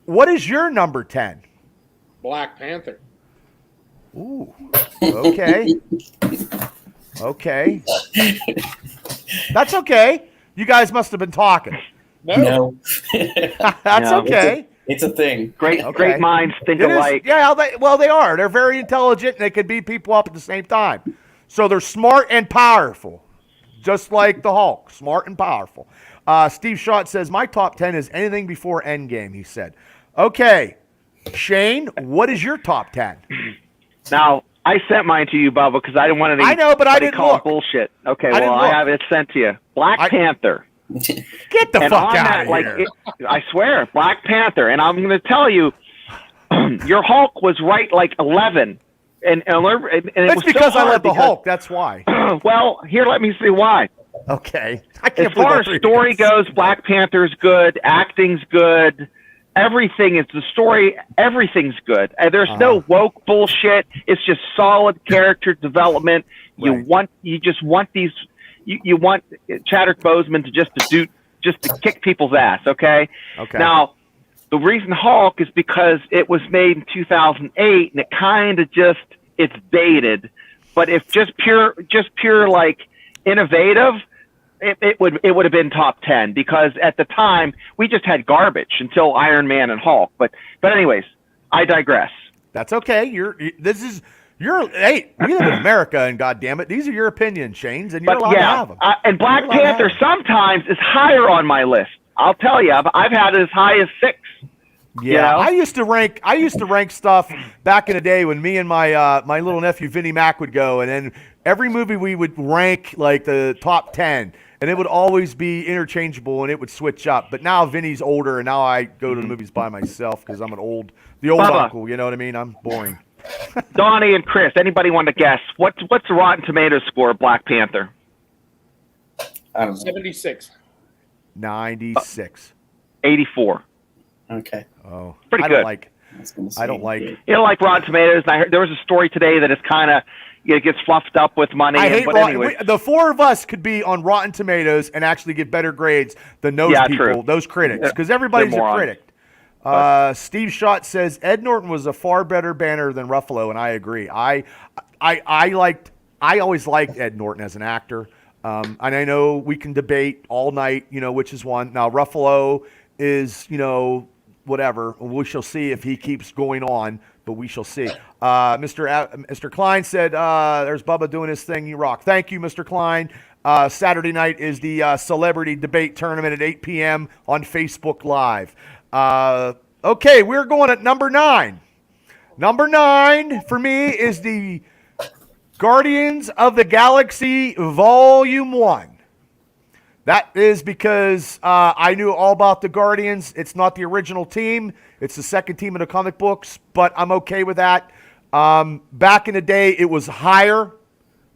Speaker 1: what is your number 10?
Speaker 3: Black Panther.
Speaker 1: Ooh. Okay. Okay. That's okay. You guys must have been talking.
Speaker 2: No.
Speaker 1: That's okay.
Speaker 2: It's a thing.
Speaker 4: Great minds think alike.
Speaker 1: Yeah, they are. They're very intelligent, and they can beat people up at the same time. So they're smart and powerful, just like the Hulk, smart and powerful. Steve Schott says, my top 10 is anything before Endgame, he said. Okay. Shane, what is your top 10?
Speaker 4: Now, I sent mine to you, Bubba, because I didn't want to.
Speaker 1: I know, but I didn't
Speaker 4: call
Speaker 1: look.
Speaker 4: it bullshit. Okay,
Speaker 1: I
Speaker 4: I have it sent to you. Black Panther.
Speaker 1: Get the
Speaker 4: And
Speaker 1: fuck
Speaker 4: on
Speaker 1: out
Speaker 4: that,
Speaker 1: of here.
Speaker 4: I swear, Black Panther. And I'm going to tell you, your Hulk was right like 11. And it
Speaker 1: That's
Speaker 4: was
Speaker 1: because
Speaker 4: so
Speaker 1: I
Speaker 4: hard
Speaker 1: love the Hulk. That's why.
Speaker 4: Well, here, let me see why.
Speaker 1: Okay. I can't
Speaker 4: As
Speaker 1: believe
Speaker 4: far
Speaker 1: all
Speaker 4: as
Speaker 1: three of
Speaker 4: story
Speaker 1: you.
Speaker 4: goes, Black Panther's good. Acting's good. Everything is the story. Everything's good. And there's no woke bullshit. It's just solid character development.
Speaker 1: Right.
Speaker 4: You just want these. You want Chadwick Boseman to kick people's ass. Okay.
Speaker 1: Okay.
Speaker 4: Now, the reason Hulk is because it was made in 2008, and it kind of it's dated. But if just pure like innovative, it would have been top 10, because at the time we just had garbage until Iron Man and Hulk. But anyways, I digress.
Speaker 1: That's okay. Hey, we live in America, and goddammit, these are your opinions, Shane's, and you're allowed to have them.
Speaker 4: And Black
Speaker 1: You're allowed to have
Speaker 4: Panther
Speaker 1: them.
Speaker 4: sometimes is higher on my list. I'll tell you, I've had it as high as 6.
Speaker 1: Yeah,
Speaker 4: you know?
Speaker 1: I used to rank stuff back in the day when me and my my little nephew Vinnie Mac would go, and then every movie we would rank like the top 10, and it would always be interchangeable, and it would switch up. But now Vinny's older, and now I go to the movies by myself because I'm the old
Speaker 4: Bubba.
Speaker 1: uncle. You know what I mean? I'm boring.
Speaker 4: Donnie and Chris, anybody want to guess what's the Rotten Tomatoes score of Black Panther?
Speaker 2: I don't know.
Speaker 3: 76.
Speaker 1: 96.
Speaker 4: 84.
Speaker 2: Okay.
Speaker 1: Oh,
Speaker 4: Pretty
Speaker 1: I don't
Speaker 4: good.
Speaker 1: like.
Speaker 2: I was gonna say,
Speaker 1: I don't like.
Speaker 2: yeah.
Speaker 4: You know, like Rotten Tomatoes. And I heard there was a story today that it's kind of it gets fluffed up with money.
Speaker 1: I hate
Speaker 4: but
Speaker 1: Rotten.
Speaker 4: anyway,
Speaker 1: The four of us could be on Rotten Tomatoes and actually get better grades than those people,
Speaker 4: true.
Speaker 1: those critics, because everybody's
Speaker 4: They're
Speaker 1: a
Speaker 4: morons.
Speaker 1: critic. Steve Schott says Ed Norton was a far better banner than Ruffalo, and I agree. I always liked Ed Norton as an actor, and I know we can debate all night, which is one. Now Ruffalo is, whatever. We shall see if he keeps going on, but we shall see. Mr. Klein said, there's Bubba doing his thing. You rock. Thank you, Mr. Klein. Saturday night is the celebrity debate tournament at 8 p.m. on Facebook Live. Okay, we're going at number 9. Number 9 for me is the Guardians of the Galaxy Volume 1. That is because I knew all about the Guardians. It's not the original team. It's the second team in the comic books, but I'm okay with that. Back in the day, it was higher,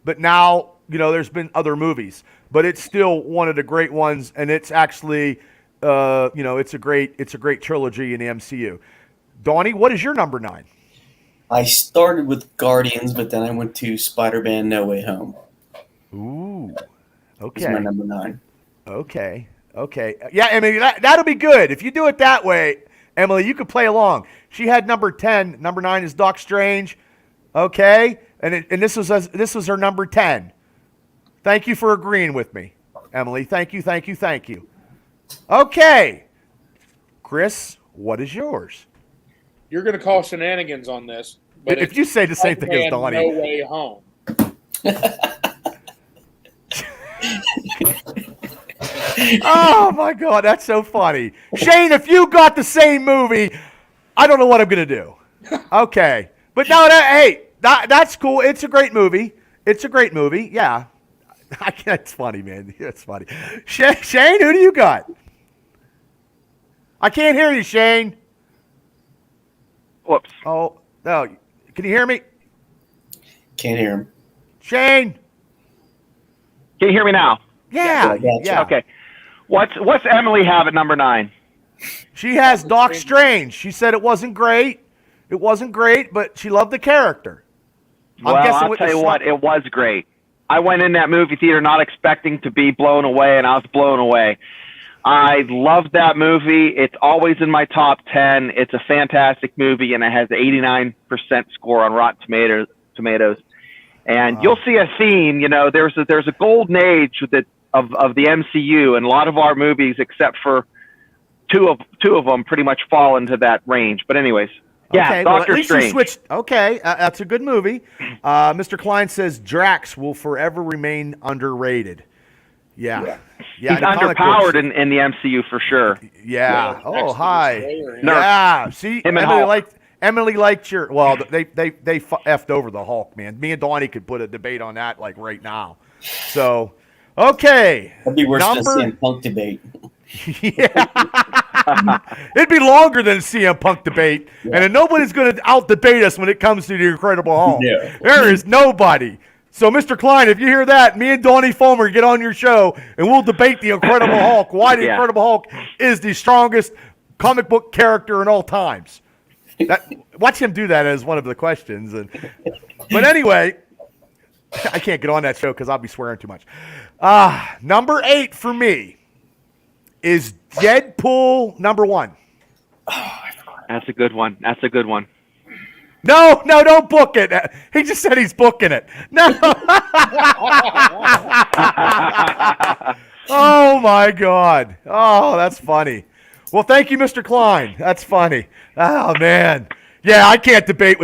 Speaker 1: but now, there's been other movies. But it's still one of the great ones, and it's actually, it's a great trilogy in the MCU. Donnie, what is your number 9?
Speaker 2: I started with Guardians, but then I went to Spider-Man No Way Home.
Speaker 1: Ooh,
Speaker 2: It's my number 9.
Speaker 1: Okay. Yeah, Emily, that'll be good. If you do it that way, Emily, you could play along. She had number 10. Number 9 is Doc Strange. Okay? And this was her number 10. Thank you for agreeing with me, Emily. Thank you. Okay. Chris, what is yours?
Speaker 3: You're going to call shenanigans on this. But
Speaker 1: If you say the same thing as Donnie.
Speaker 3: No Way Home.
Speaker 1: Oh, my God. That's so funny. Shane, if you got the same movie, I don't know what I'm going to do. Okay. But no, that's cool. It's a great movie. Yeah. It's funny, man. It's funny. Shane, who do you got? I can't hear you, Shane.
Speaker 4: whoops.
Speaker 1: Oh, no. Can you hear me?
Speaker 2: Can't hear him.
Speaker 1: Shane?
Speaker 4: Can you hear me now?
Speaker 1: Yeah.
Speaker 2: Yeah.
Speaker 4: Okay. What's Emily have at number 9?
Speaker 1: She has Doc Strange. She said it wasn't great. But she loved the character.
Speaker 4: Well, I'll tell you what, it was great. I went in that movie theater not expecting to be blown away, and I was blown away. I loved that movie. It's always in my top 10. It's a fantastic movie, and it has an 89% score on Rotten Tomatoes. And you'll see a theme. There's a golden age of the MCU, and a lot of our movies, except for two of them, pretty much fall into that range. But anyways. Yeah,
Speaker 1: okay,
Speaker 4: Doctor
Speaker 1: at least
Speaker 4: Strange.
Speaker 1: you switched. Okay, that's a good movie. Mr. Klein says Drax will forever remain underrated. Yeah.
Speaker 4: He's
Speaker 1: in the comic
Speaker 4: underpowered
Speaker 1: books-
Speaker 4: in the MCU for sure.
Speaker 1: Yeah.
Speaker 3: Next
Speaker 1: Oh,
Speaker 3: to
Speaker 1: hi.
Speaker 3: Destroyer,
Speaker 1: Yeah. See,
Speaker 4: Him and
Speaker 1: Emily
Speaker 4: Hulk.
Speaker 1: liked your. Well, they effed over the Hulk, man. Me and Donnie could put a debate on that like right now. So, okay.
Speaker 2: That'd be worse than a CM Punk debate.
Speaker 1: Yeah. It'd be longer than a CM Punk debate, and then nobody's going to out debate us when it comes to the Incredible Hulk.
Speaker 2: Yeah.
Speaker 1: There is nobody. So, Mr. Klein, if you hear that, me and Donnie Fulmer get on your show, and we'll debate the Incredible Hulk. Why the
Speaker 4: Yeah.
Speaker 1: Incredible Hulk is the strongest comic book character in all times. Watch him do that as one of the questions. But anyway, I can't get on that show because I'll be swearing too much. Number 8 for me is Deadpool #1.
Speaker 4: That's a good one. That's a good one.
Speaker 1: No, don't book it. He just said he's booking it. No. Oh, my God. Oh, that's funny. Well, thank you, Mr. Klein. That's funny. Oh, man. Yeah, I can't debate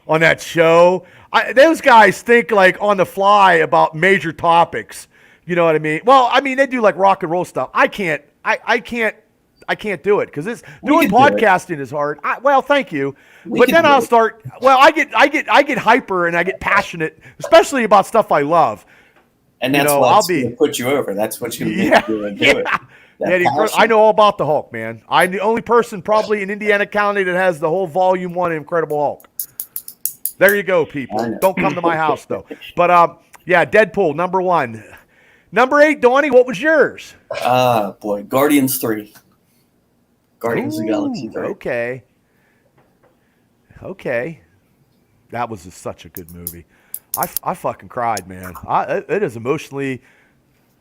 Speaker 1: on that show. Those guys think like on the fly about major topics. You know what I mean? Well, I mean, they do like rock and roll stuff. I can't do it because doing podcasting is hard. Well, thank you, but then I'll start. Well, I get hyper and I get passionate, especially about stuff I love.
Speaker 2: And that's what's going to put you over. That's what's going to make you do it.
Speaker 1: I know all about the Hulk, man. I'm the only person probably in Indiana County that has the whole Volume 1 Incredible Hulk. There you go, people. Don't come to my house, though. But, yeah, Deadpool, #1. Number 8, Donnie, what was yours?
Speaker 2: Boy, Guardians 3. Guardians of the Galaxy 3.
Speaker 1: Okay. That was such a good movie. I fucking cried, man. It is emotionally,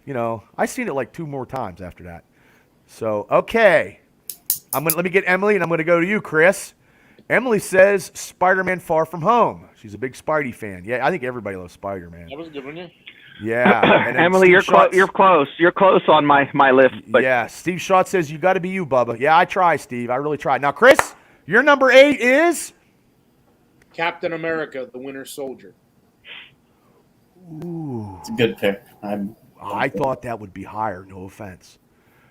Speaker 1: I've seen it like 2 more times after that. So, okay. Let me get Emily, and I'm going to go to you, Chris. Emily says Spider-Man Far From Home. She's a big Spidey fan. Yeah, I think everybody loves Spider-Man.
Speaker 3: That was a good one, yeah.
Speaker 1: Yeah. And
Speaker 4: Emily, you're close. You're close. You're close on my list. But
Speaker 1: yeah, Steve Schott says you got to be you, Bubba. Yeah, I try, Steve. I really try. Now, Chris, your number 8 is
Speaker 3: Captain America: The Winter Soldier.
Speaker 1: Ooh.
Speaker 2: It's a good pick.
Speaker 1: I thought that would be higher. No offense.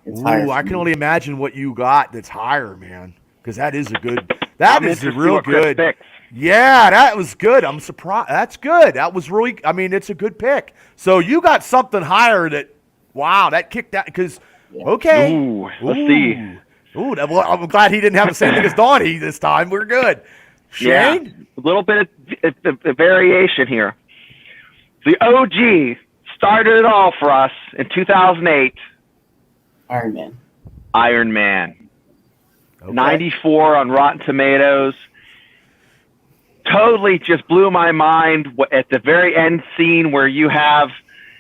Speaker 2: It's higher.
Speaker 1: I can only imagine what you got that's higher, man. Because that is a good. That is a real good. Yeah, that was good. I'm surprised. That's good. That was really. I mean, it's a good pick. So you got something higher that. Wow, that kicked that because. Okay.
Speaker 4: Let's see.
Speaker 1: Ooh, well, I'm glad he didn't have the same thing as Donnie this time. We're good. Shane?
Speaker 4: Yeah, a little bit of variation here. The OG started it all for us in 2008. Iron Man.
Speaker 1: Okay.
Speaker 4: 94 on Rotten Tomatoes. Totally just blew my mind at the very end scene where you have,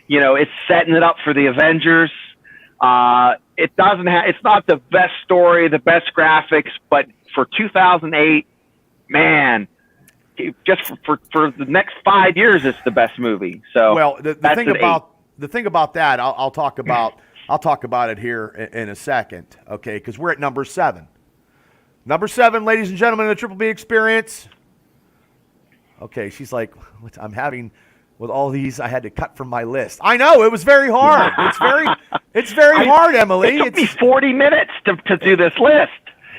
Speaker 4: it's setting it up for the Avengers. It doesn't have, it's not the best story, the best graphics, but for 2008, man, just for the next 5 years, it's the best movie. So
Speaker 1: well, the thing about that, I'll talk about it here in a second, okay? Because we're at number 7. Number 7, ladies and gentlemen, in the Triple B Experience. Okay, she's like, I'm having with all these I had to cut from my list. I know it was very hard. It's very hard, Emily.
Speaker 4: It took me 40 minutes to do this list.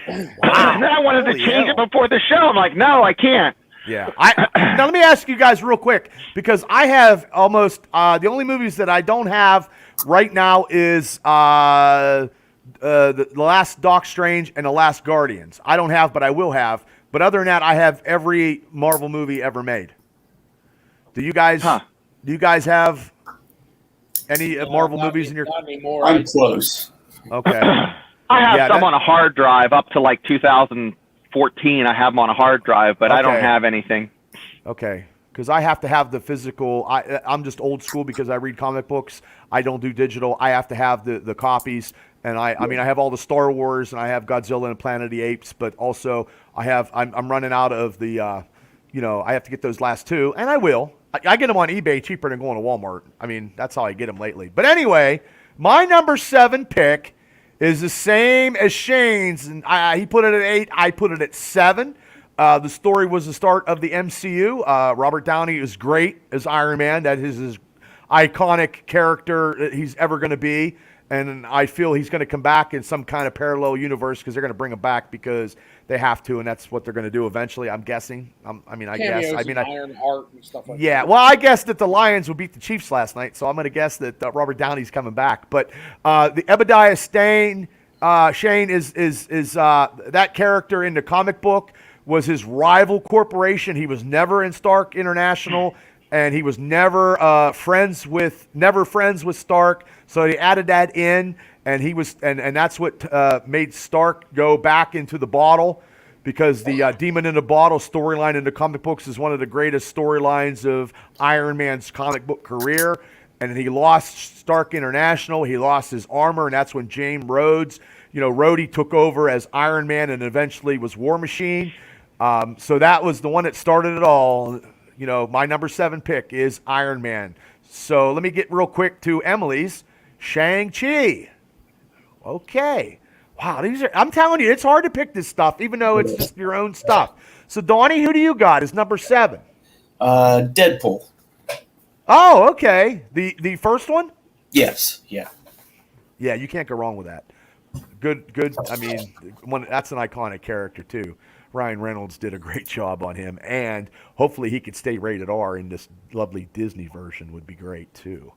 Speaker 4: Wow. And then I wanted to change it before the show. I'm like, no, I can't.
Speaker 1: Yeah. Now let me ask you guys real quick because I have almost the only movies that I don't have right now is the Last Doc Strange and The Last Guardians. I don't have, but I will have. But other than that, I have every Marvel movie ever made. Do you guys have any Marvel movies in your?
Speaker 3: Not anymore.
Speaker 2: I'm close.
Speaker 1: Okay.
Speaker 4: I have some on a hard drive up to like 2014. I have them on a hard drive, but I don't have anything.
Speaker 1: Okay. Because I have to have the physical. I'm just old school because I read comic books. I don't do digital. I have to have the copies. And I mean, I have all the Star Wars and I have Godzilla and Planet of the Apes, but also I'm running out of the, I have to get those last 2, and I will. I get them on eBay cheaper than going to Walmart. I mean, that's how I get them lately. But anyway, my number 7 pick is the same as Shane's, and he put it at 8. I put it at 7. The story was the start of the MCU. Robert Downey is great as Iron Man. That is his. iconic character that he's ever going to be. And I feel he's going to come back in some kind of parallel universe because they're going to bring him back because they have to, and that's what they're going to do eventually. I'm guessing. I guess.
Speaker 3: Ironheart and stuff like that.
Speaker 1: Yeah. Well, I guess that the Lions would beat the Chiefs last night, so I'm going to guess that Robert Downey's coming back. But the Obadiah Shane is that character in the comic book was his rival corporation. He was never in Stark International. And he was never friends with Stark, so he added that in, and he was, and that's what made Stark go back into the bottle, because the Demon in the Bottle storyline in the comic books is one of the greatest storylines of Iron Man's comic book career. And he lost Stark International, he lost his armor, and that's when James Rhodes, Rhodey took over as Iron Man, and eventually was War Machine. So that was the one that started it all. My number 7 pick is Iron Man. So let me get real quick to Emily's Shang-Chi. Okay. Wow, I'm telling you, it's hard to pick this stuff, even though it's just your own stuff. So, Donnie, who do you got as number 7?
Speaker 2: Deadpool.
Speaker 1: Oh, okay. The first one?
Speaker 2: Yes. Yeah.
Speaker 1: Yeah, you can't go wrong with that. Good. I mean, that's an iconic character, too. Ryan Reynolds did a great job on him, and hopefully he could stay rated R in this lovely Disney version would be great, too.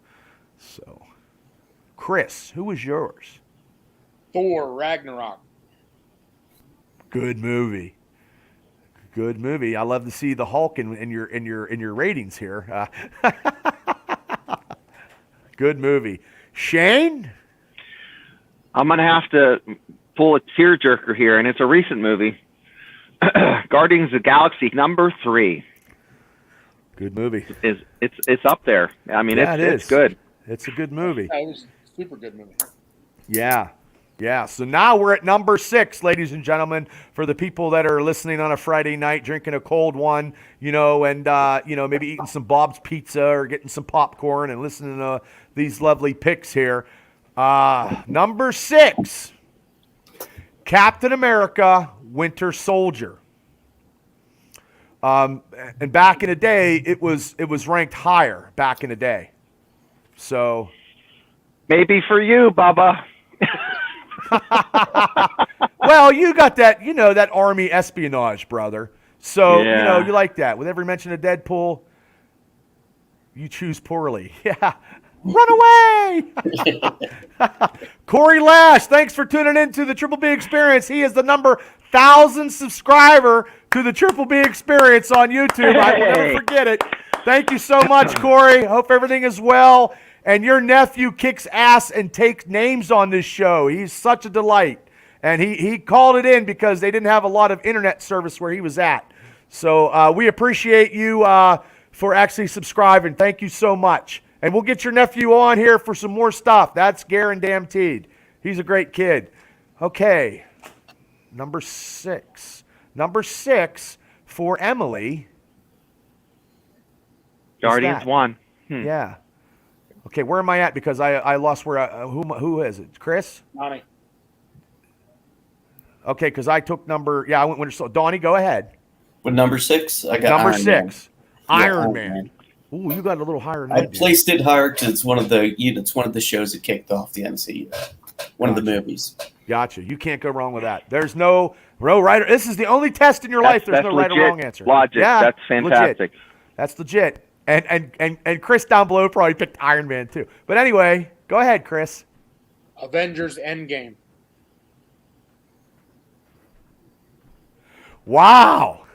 Speaker 1: So, Chris, who was yours?
Speaker 3: Thor Ragnarok.
Speaker 1: Good movie. I love to see the Hulk in your ratings here. Good movie. Shane?
Speaker 4: I'm going to have to pull a tearjerker here, and it's a recent movie. Guardians of the Galaxy number 3.
Speaker 1: Good movie.
Speaker 4: It's up there. I mean, it's good.
Speaker 1: It's a good movie.
Speaker 3: That was a super good movie.
Speaker 1: Yeah. So now we're at number 6, ladies and gentlemen, for the people that are listening on a Friday night, drinking a cold one, and maybe eating some Bob's Pizza or getting some popcorn and listening to these lovely picks here. Number 6, Captain America, Winter Soldier. And back in the day, it was ranked higher back in the day. So
Speaker 4: maybe for you, Bubba.
Speaker 1: Well, you got that, that army espionage, brother. So,
Speaker 4: yeah.
Speaker 1: You like that. With every mention of Deadpool, you choose poorly. Yeah. Run away! Corey Lash, thanks for tuning in to the Triple B Experience. He is the number 1,000 subscriber to the Triple B Experience on YouTube. I will never forget it. Thank you so much, Corey. Hope everything is well. And your nephew kicks ass and takes names on this show. He's such a delight. And he called it in because they didn't have a lot of internet service where he was at. So we appreciate you for actually subscribing. Thank you so much. And we'll get your nephew on here for some more stuff. That's guaranteed. He's a great kid. Okay. Number 6. Number 6 for Emily.
Speaker 4: Guardians 1.
Speaker 1: Yeah. Okay, where am I at? Because I lost where who is it? Chris?
Speaker 3: Donnie.
Speaker 1: Okay, because I took number. Yeah, I went Winter Soldier. Donnie, go ahead.
Speaker 2: With number 6, I got
Speaker 1: number
Speaker 2: Iron
Speaker 1: 6.
Speaker 2: Man.
Speaker 1: Iron Man. Ooh, you got a little higher than
Speaker 2: I placed it higher because it's one of the shows that kicked off the MCU. One of the movies.
Speaker 1: Gotcha. You can't go wrong with that. There's no right. This is the only test in your life. There's no right or wrong answer.
Speaker 4: Logic.
Speaker 1: Yeah,
Speaker 4: that's fantastic.
Speaker 1: Legit. That's legit. And Chris down below probably picked Iron Man too. But anyway, go ahead, Chris.
Speaker 3: Avengers Endgame.
Speaker 1: Wow.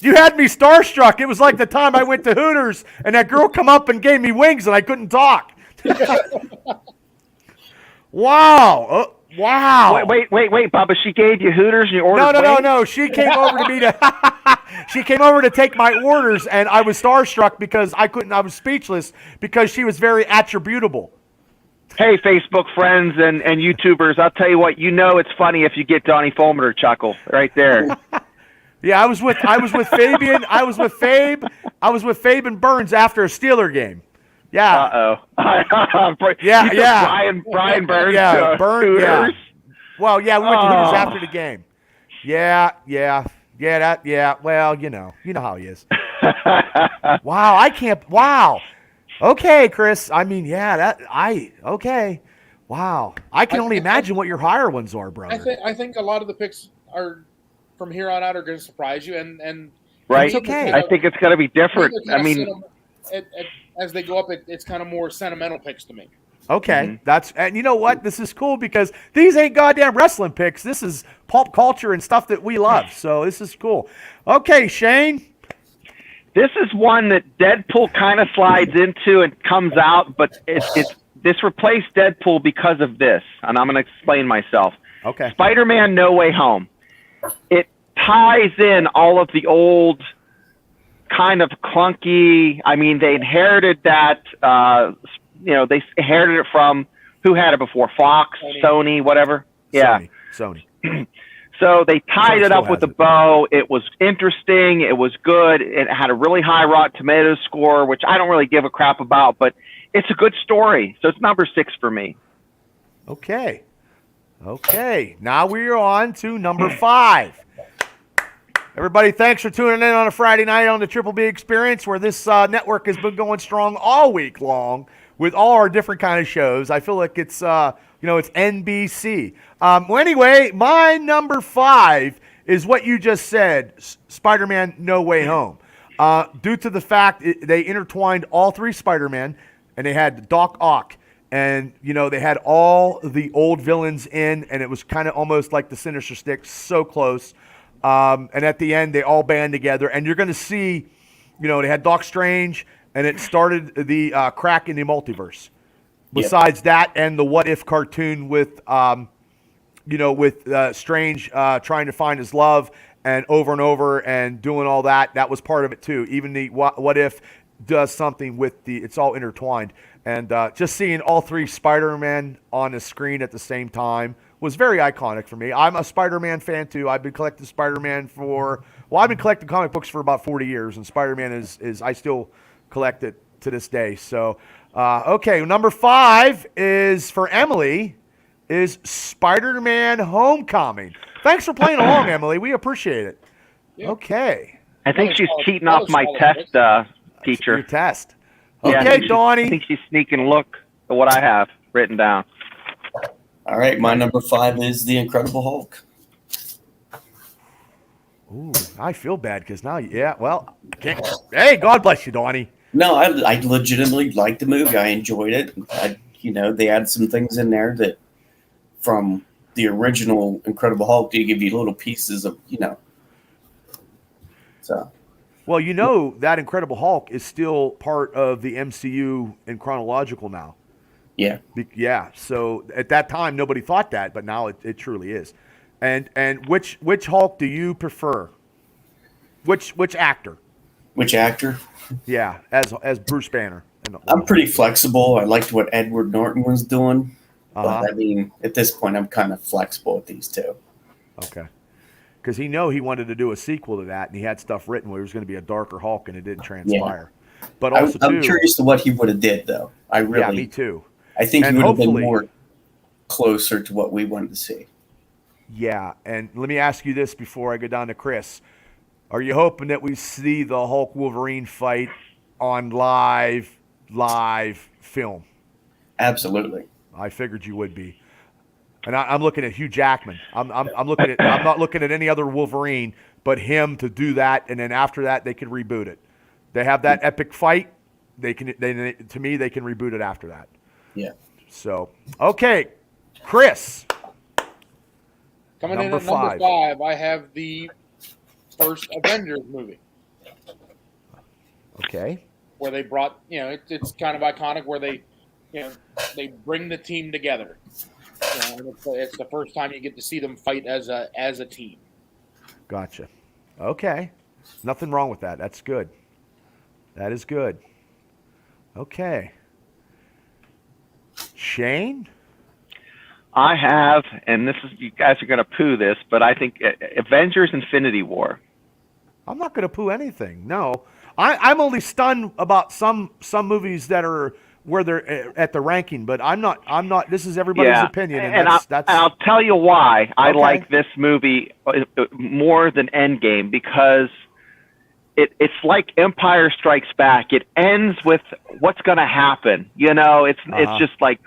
Speaker 1: You had me starstruck. It was like the time I went to Hooters and that girl come up and gave me wings and I couldn't talk. Wow. Wow.
Speaker 4: Wait, Bubba. She gave you Hooters and you ordered wings?
Speaker 1: No. She came over to me she came over to take my orders and I was starstruck because I was speechless because she was very attributable.
Speaker 4: Hey, Facebook friends and YouTubers, I'll tell you what, it's funny if you get Donnie Fulmer to chuckle right there.
Speaker 1: Yeah, I was with Fabian. I was with Fabe and Burns after a Steeler game. Yeah.
Speaker 4: Uh-oh.
Speaker 1: Yeah.
Speaker 4: Brian Burns.
Speaker 1: Yeah, Burns. Yeah. Well, yeah, we went to Hooters after the game. Yeah. Well, you know how he is. Wow, I can't. Wow. Okay, Chris. I mean, yeah, okay. Wow. I can only imagine what your higher ones are, brother.
Speaker 3: I think a lot of the picks are from here on out are going to surprise you, and
Speaker 4: Right?
Speaker 1: okay.
Speaker 4: I think it's going to be different. I mean,
Speaker 3: as they go up, it's kind of more sentimental picks to me.
Speaker 1: Okay, and you know what? This is cool because these ain't goddamn wrestling picks. This is pulp culture and stuff that we love. So this is cool. Okay, Shane.
Speaker 4: this is one that Deadpool kind of slides into and comes out, but it's this replaced Deadpool because of this, and I'm going to explain myself.
Speaker 1: Okay.
Speaker 4: Spider-Man: No Way Home. It ties in all of the old kind of clunky. I mean, they inherited that. They inherited it from who had it before? Fox, Sony, whatever. Yeah,
Speaker 1: Sony.
Speaker 4: So they tied
Speaker 1: Sony
Speaker 4: it up with a bow. It was interesting. It was good. It had a really high Rotten Tomatoes score, which I don't really give a crap about, but it's a good story. So it's number 6 for me.
Speaker 1: Okay. Now we're on to number 5. Everybody, thanks for tuning in on a Friday night on the Triple B Experience, where this network has been going strong all week long with all our different kind of shows. I feel like it's it's NBC. Anyway, my number 5 is what you just said, Spider-Man: No Way Home. Due to the fact they intertwined all 3 Spider-Man, and they had Doc Ock, and they had all the old villains in, and it was kind of almost like the Sinister Six, so close. And at the end, they all band together, and you're going to see, they had Doc Strange, and it started the crack in the multiverse. Besides that, and the What If cartoon with Strange trying to find his love and over and doing all that, that was part of it too. Even the What If does something with it's all intertwined. And just seeing all 3 Spider-Man on the screen at the same time was very iconic for me. I'm a Spider-Man fan too. I've been collecting Spider-Man I've been collecting comic books for about 40 years, and Spider-Man is I still collect it to this day. So, okay, number 5 is for Emily, is Spider-Man: Homecoming. Thanks for playing along, Emily. We appreciate it. Yeah. Okay.
Speaker 4: I think she's cheating off my test, teacher.
Speaker 1: Your test. Okay, Donnie.
Speaker 4: I think she's sneaking a look at what I have written down.
Speaker 2: All right, my number 5 is The Incredible Hulk.
Speaker 1: Ooh, I feel bad because now, hey, God bless you, Donnie.
Speaker 2: No, I legitimately liked the movie. I enjoyed it. They had some things in there that from the original Incredible Hulk, they give you little pieces of, So.
Speaker 1: Well, that Incredible Hulk is still part of the MCU in chronological now.
Speaker 2: Yeah.
Speaker 1: Yeah. So at that time, nobody thought that, but now it truly is. And which Hulk do you prefer? Which actor?
Speaker 2: Which actor?
Speaker 1: Yeah, as Bruce Banner.
Speaker 2: I'm pretty flexible. I liked what Edward Norton was doing. But, at this point, I'm kind of flexible with these two.
Speaker 1: Okay. Because he wanted to do a sequel to that, and he had stuff written where he was going to be a darker Hulk, and it didn't transpire. Yeah. But also,
Speaker 2: I'm curious to what he would have did, though.
Speaker 1: Yeah, me too.
Speaker 2: I think he would have been more closer to what we wanted to see.
Speaker 1: Yeah, and let me ask you this before I go down to Chris. Are you hoping that we see the Hulk-Wolverine fight on live film?
Speaker 2: Absolutely.
Speaker 1: I figured you would be. And I'm looking at Hugh Jackman. I'm not looking at any other Wolverine but him to do that, and then after that they could reboot it. They have that epic fight. To me, they can reboot it after that.
Speaker 2: Yeah.
Speaker 1: So, okay, Chris.
Speaker 3: Coming in at number 5, I have the first Avengers movie.
Speaker 1: Okay.
Speaker 3: Where they brought, it's kind of iconic where they bring the team together. It's the first time you get to see them fight as a team.
Speaker 1: Gotcha. Okay. Nothing wrong with that. That's good. That is good. Okay. Shane?
Speaker 4: I have, and you guys are going to poo this, but I think Avengers: Infinity War.
Speaker 1: I'm not going to poo anything. No. I'm only stunned about some movies that are where they're at the ranking, but I'm not. This is everybody's opinion, and
Speaker 4: I'll tell you why I like this movie more than Endgame, because it's like Empire Strikes Back. It ends with what's going to happen. It's just like,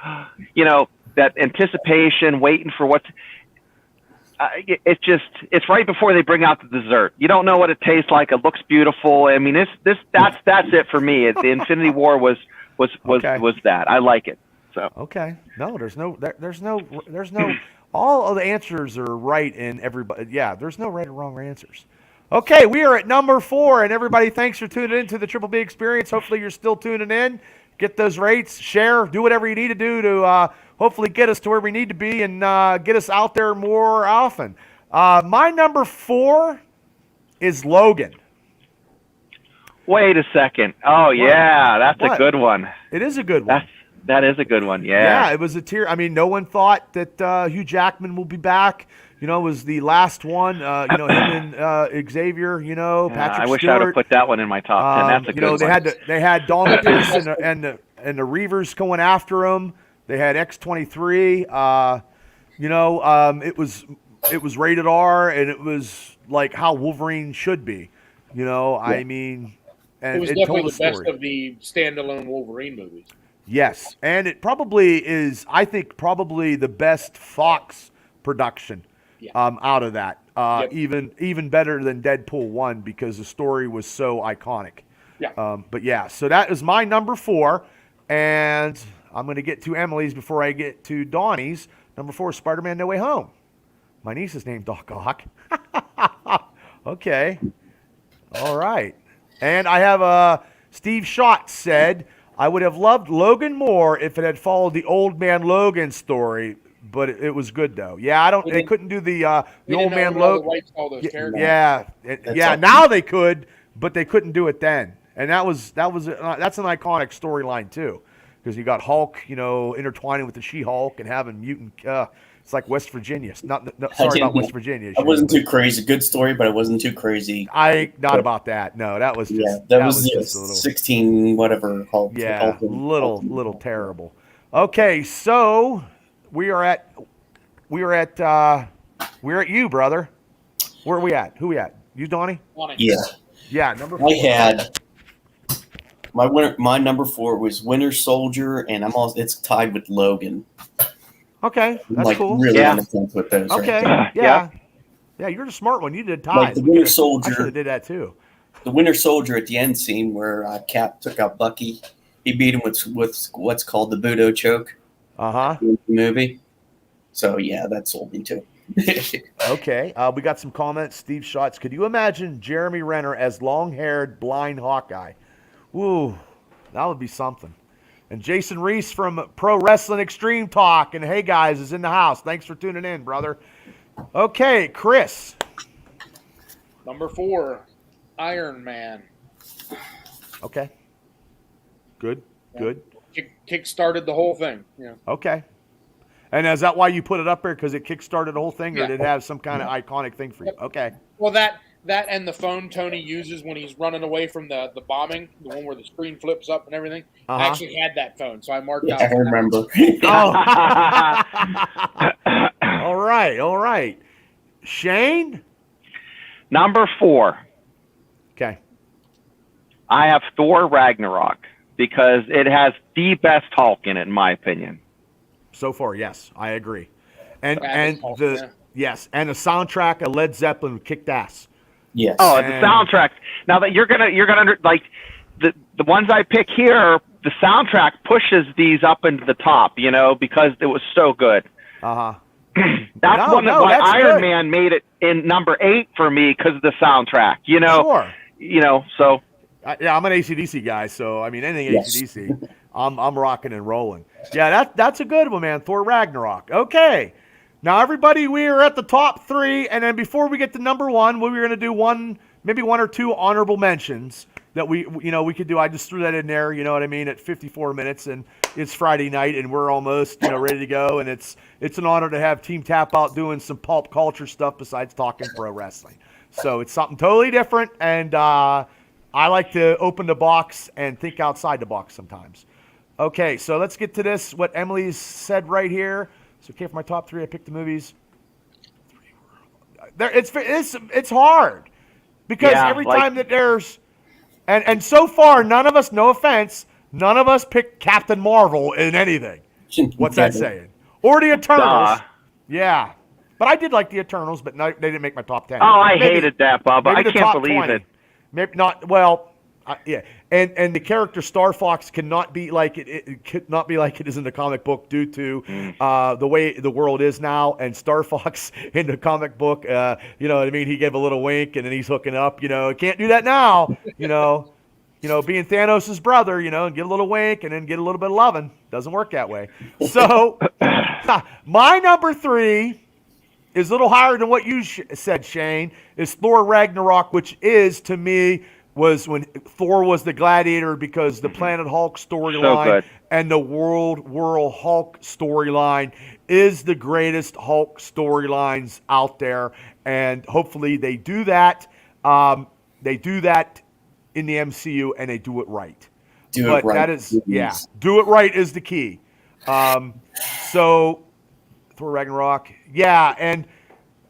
Speaker 4: that anticipation, waiting for what's. It's right before they bring out the dessert. You don't know what it tastes like. It looks beautiful. I mean, that's it for me. The Infinity War was that. I like it. So
Speaker 1: okay, no, there's no all of the answers are right in everybody. Yeah, there's no right or wrong answers. Okay, we are at number 4, and everybody, thanks for tuning in to the Triple B Experience. Hopefully, you're still tuning in. Get those rates, share, do whatever you need to do to hopefully get us to where we need to be and get us out there more often. My number 4 is Logan.
Speaker 4: wait a second. Oh yeah, that's a good one.
Speaker 1: It is a good one.
Speaker 4: That is a good one. Yeah.
Speaker 1: Yeah, it was a tear. I mean, no one thought that Hugh Jackman will be back. It was the last one. Him and Xavier. Patrick
Speaker 4: I wish
Speaker 1: Stewart.
Speaker 4: I would have put that one in my top 10. That's a good one.
Speaker 1: They had Donald Pierce and the Reavers going after him. They had X-23. It was rated R, and it was like how Wolverine should be. I mean, and
Speaker 3: it was definitely the best of the standalone Wolverine movies.
Speaker 1: Yes, and it probably is. I think probably the best Fox production out of that. Even better than Deadpool 1 because the story was so iconic.
Speaker 3: Yeah.
Speaker 1: But yeah, so that is my number 4, and I'm going to get to Emily's before I get to Donnie's. Number 4 is Spider-Man: No Way Home. My niece is named Doc Ock. Okay. All right. And I have Steve Schott said, I would have loved Logan more if it had followed the Old Man Logan story, but it was good though. Yeah, they couldn't do the Old Man Logan. Yeah. Now they could, but they couldn't do it then. And that's an iconic storyline too, because you got Hulk, intertwining with the She-Hulk and having mutant. It's like West Virginia. Sorry about West Virginia.
Speaker 2: I wasn't too crazy. Good story, but I wasn't too crazy.
Speaker 1: Not about that. No, that was just
Speaker 2: that was just a little 16 whatever Hulk.
Speaker 1: Yeah, little terrible. Okay, so we're at you, brother. Where are we at? Who we at? You, Donnie? Yeah, number 4.
Speaker 2: I had my number 4 was Winter Soldier, and it's tied with Logan.
Speaker 1: Okay, that's cool.
Speaker 2: Really on the fence with those.
Speaker 1: Okay,
Speaker 2: right?
Speaker 1: yeah, you're the smart one. You did ties.
Speaker 2: Like the Winter Soldier.
Speaker 1: I should have did that too.
Speaker 2: The Winter Soldier at the end scene where Cap took out Bucky, he beat him with what's called the Budo choke. In the movie. So yeah, that sold me too.
Speaker 1: Okay, we got some comments. Steve Schatz, could you imagine Jeremy Renner as long-haired blind Hawkeye? Ooh, that would be something. And Jason Reese from Pro Wrestling Extreme Talk and Hey Guys is in the house. Thanks for tuning in, brother. Okay, Chris.
Speaker 3: Number 4, Iron Man.
Speaker 1: Okay. Good.
Speaker 3: Kick-started the whole thing. Yeah.
Speaker 1: Okay. And is that why you put it up there? Because it kick-started the whole thing, or did it have some kind of iconic thing for you? Okay.
Speaker 3: Well, that and the phone Tony uses when he's running away from the bombing, the one where the screen flips up and everything. I actually had that phone, so I marked out.
Speaker 2: I remember.
Speaker 1: All right. Shane?
Speaker 4: Number 4.
Speaker 1: Okay.
Speaker 4: I have Thor Ragnarok because it has the best Hulk in it, in my opinion.
Speaker 1: So far, yes, I agree. And the soundtrack of Led Zeppelin kicked ass.
Speaker 2: Yes.
Speaker 4: Oh, the soundtrack. Now that you're gonna like the ones I pick here, the soundtrack pushes these up into the top, because it was so good. That's why Iron Man made it in number 8 for me because of the soundtrack.
Speaker 1: Sure.
Speaker 4: So.
Speaker 1: I'm an AC/DC guy, so I mean anything AC/DC, I'm rocking and rolling. Yeah, that's a good one, man. Thor Ragnarok. Okay. Now, everybody, we are at the top 3, and then before we get to number 1, we were going to do maybe one or two honorable mentions that we could do. I just threw that in there, you know what I mean, at 54 minutes, and it's Friday night, and we're almost, ready to go, and it's an honor to have Team Tap Out doing some pulp culture stuff besides talking pro wrestling. So it's something totally different, and I like to open the box and think outside the box sometimes. Okay, so let's get to this, what Emily said right here. So, okay, for my top 3, I picked the movies. It's hard. Because every time that there's, and so far, none of us, no offense, none of us picked Captain Marvel in anything. What's that saying? Or the Eternals. Yeah. But I did like the Eternals, but no, they didn't make my top 10.
Speaker 4: Oh, I hated that, Bubba. I can't believe
Speaker 1: 20.
Speaker 4: it.
Speaker 1: Maybe not. Well, yeah. And the character Star Fox cannot be like it could not be like it is in the comic book due to the way the world is now. And Star Fox in the comic book, you know what I mean? He gave a little wink and then he's hooking up. You know, can't do that now. You know, being Thanos' brother, you know, and get a little wink and then get a little bit of loving. Doesn't work that way. So my number 3 is a little higher than what you said, Shane, is Thor Ragnarok, which is, to me, was when Thor was the gladiator because the Planet Hulk storyline and the World Hulk storyline is the greatest Hulk storylines out there. And hopefully they do that. They do that in the MCU and they do it right. Do it right is the key. So Thor Ragnarok. Yeah, and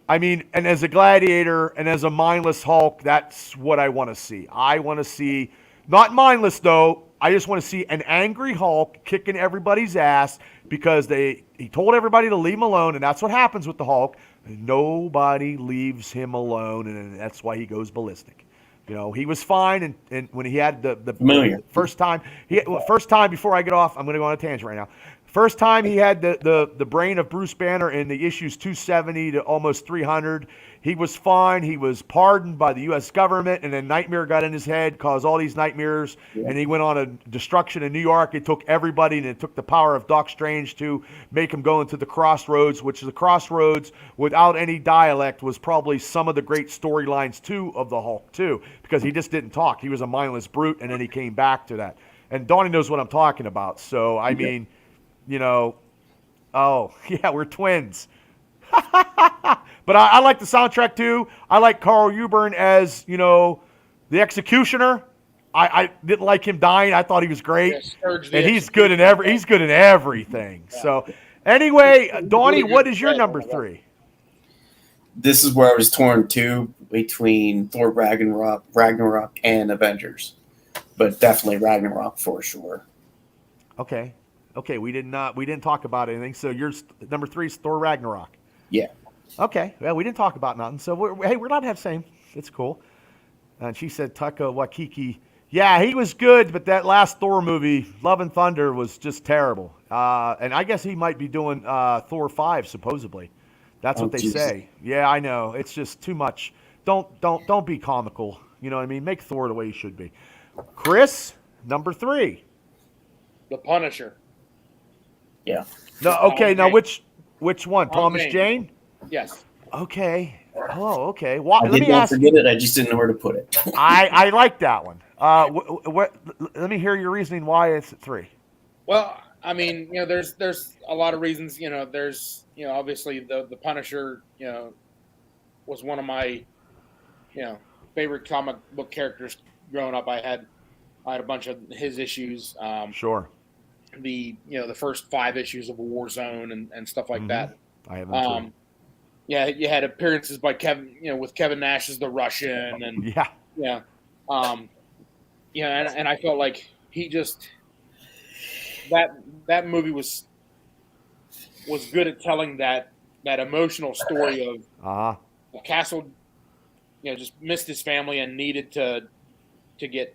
Speaker 1: I mean, and as a gladiator and as a mindless Hulk, that's what I want to see. I want to see, not mindless though, I just want to see an angry Hulk kicking everybody's ass because he told everybody to leave him alone, and that's what happens with the Hulk. Nobody leaves him alone, and that's why he goes ballistic. You know, he was fine, and when he had the first time before I get off, I'm going to go on a tangent right now. First time he had the brain of Bruce Banner in the issues 270 to almost 300. He was fine. He was pardoned by the U.S. government, and then Nightmare got in his head, caused all these nightmares, and he went on a destruction in New York. It took everybody, and it took the power of Doc Strange to make him go into the Crossroads, which the Crossroads, without any dialect, was probably some of the great storylines, too, of the Hulk, too, because he just didn't talk. He was a mindless brute, and then he came back to that. And Donnie knows what I'm talking about. So, I mean, you know, oh, yeah, we're twins. But I like the soundtrack too. I like Carl Urban as, you know, the executioner. I didn't like him dying. I thought he was great, and he's good in everything. Yeah. So, anyway, Donnie, what is your number 3?
Speaker 2: This is where I was torn too between Thor Ragnarok, and Avengers, but definitely Ragnarok for sure.
Speaker 1: Okay, we didn't talk about anything. So your number 3 is Thor Ragnarok.
Speaker 2: Yeah.
Speaker 1: Okay. Well, we didn't talk about nothing. So we're not the same. It's cool. And she said Taika Waititi. Yeah, he was good, but that last Thor movie, Love and Thunder, was just terrible. And I guess he might be doing Thor 5 supposedly. That's what they say. Yeah, I know. It's just too much. Don't be comical. You know what I mean? Make Thor the way he should be. Chris, number 3.
Speaker 3: The Punisher.
Speaker 2: Yeah.
Speaker 1: No. Okay. Now which one? Thomas Jane?
Speaker 3: Yes.
Speaker 1: Okay. Oh, okay.
Speaker 2: Let me ask you. I just didn't know where to put it.
Speaker 1: I like that one. Let me hear your reasoning why it's at 3.
Speaker 3: Well, I mean, you know, there's a lot of reasons. You know, there's, you know, obviously the Punisher, you know, was one of my, you know, favorite comic book characters growing up. I had a bunch of his issues. Sure. The first 5 issues of Warzone and stuff like that. I have them too. Yeah, you had appearances by Kevin, you know, with Kevin Nash as the Russian, and and I felt like he just that movie was good at telling that emotional story of Castle, you know, just missed his family and needed to get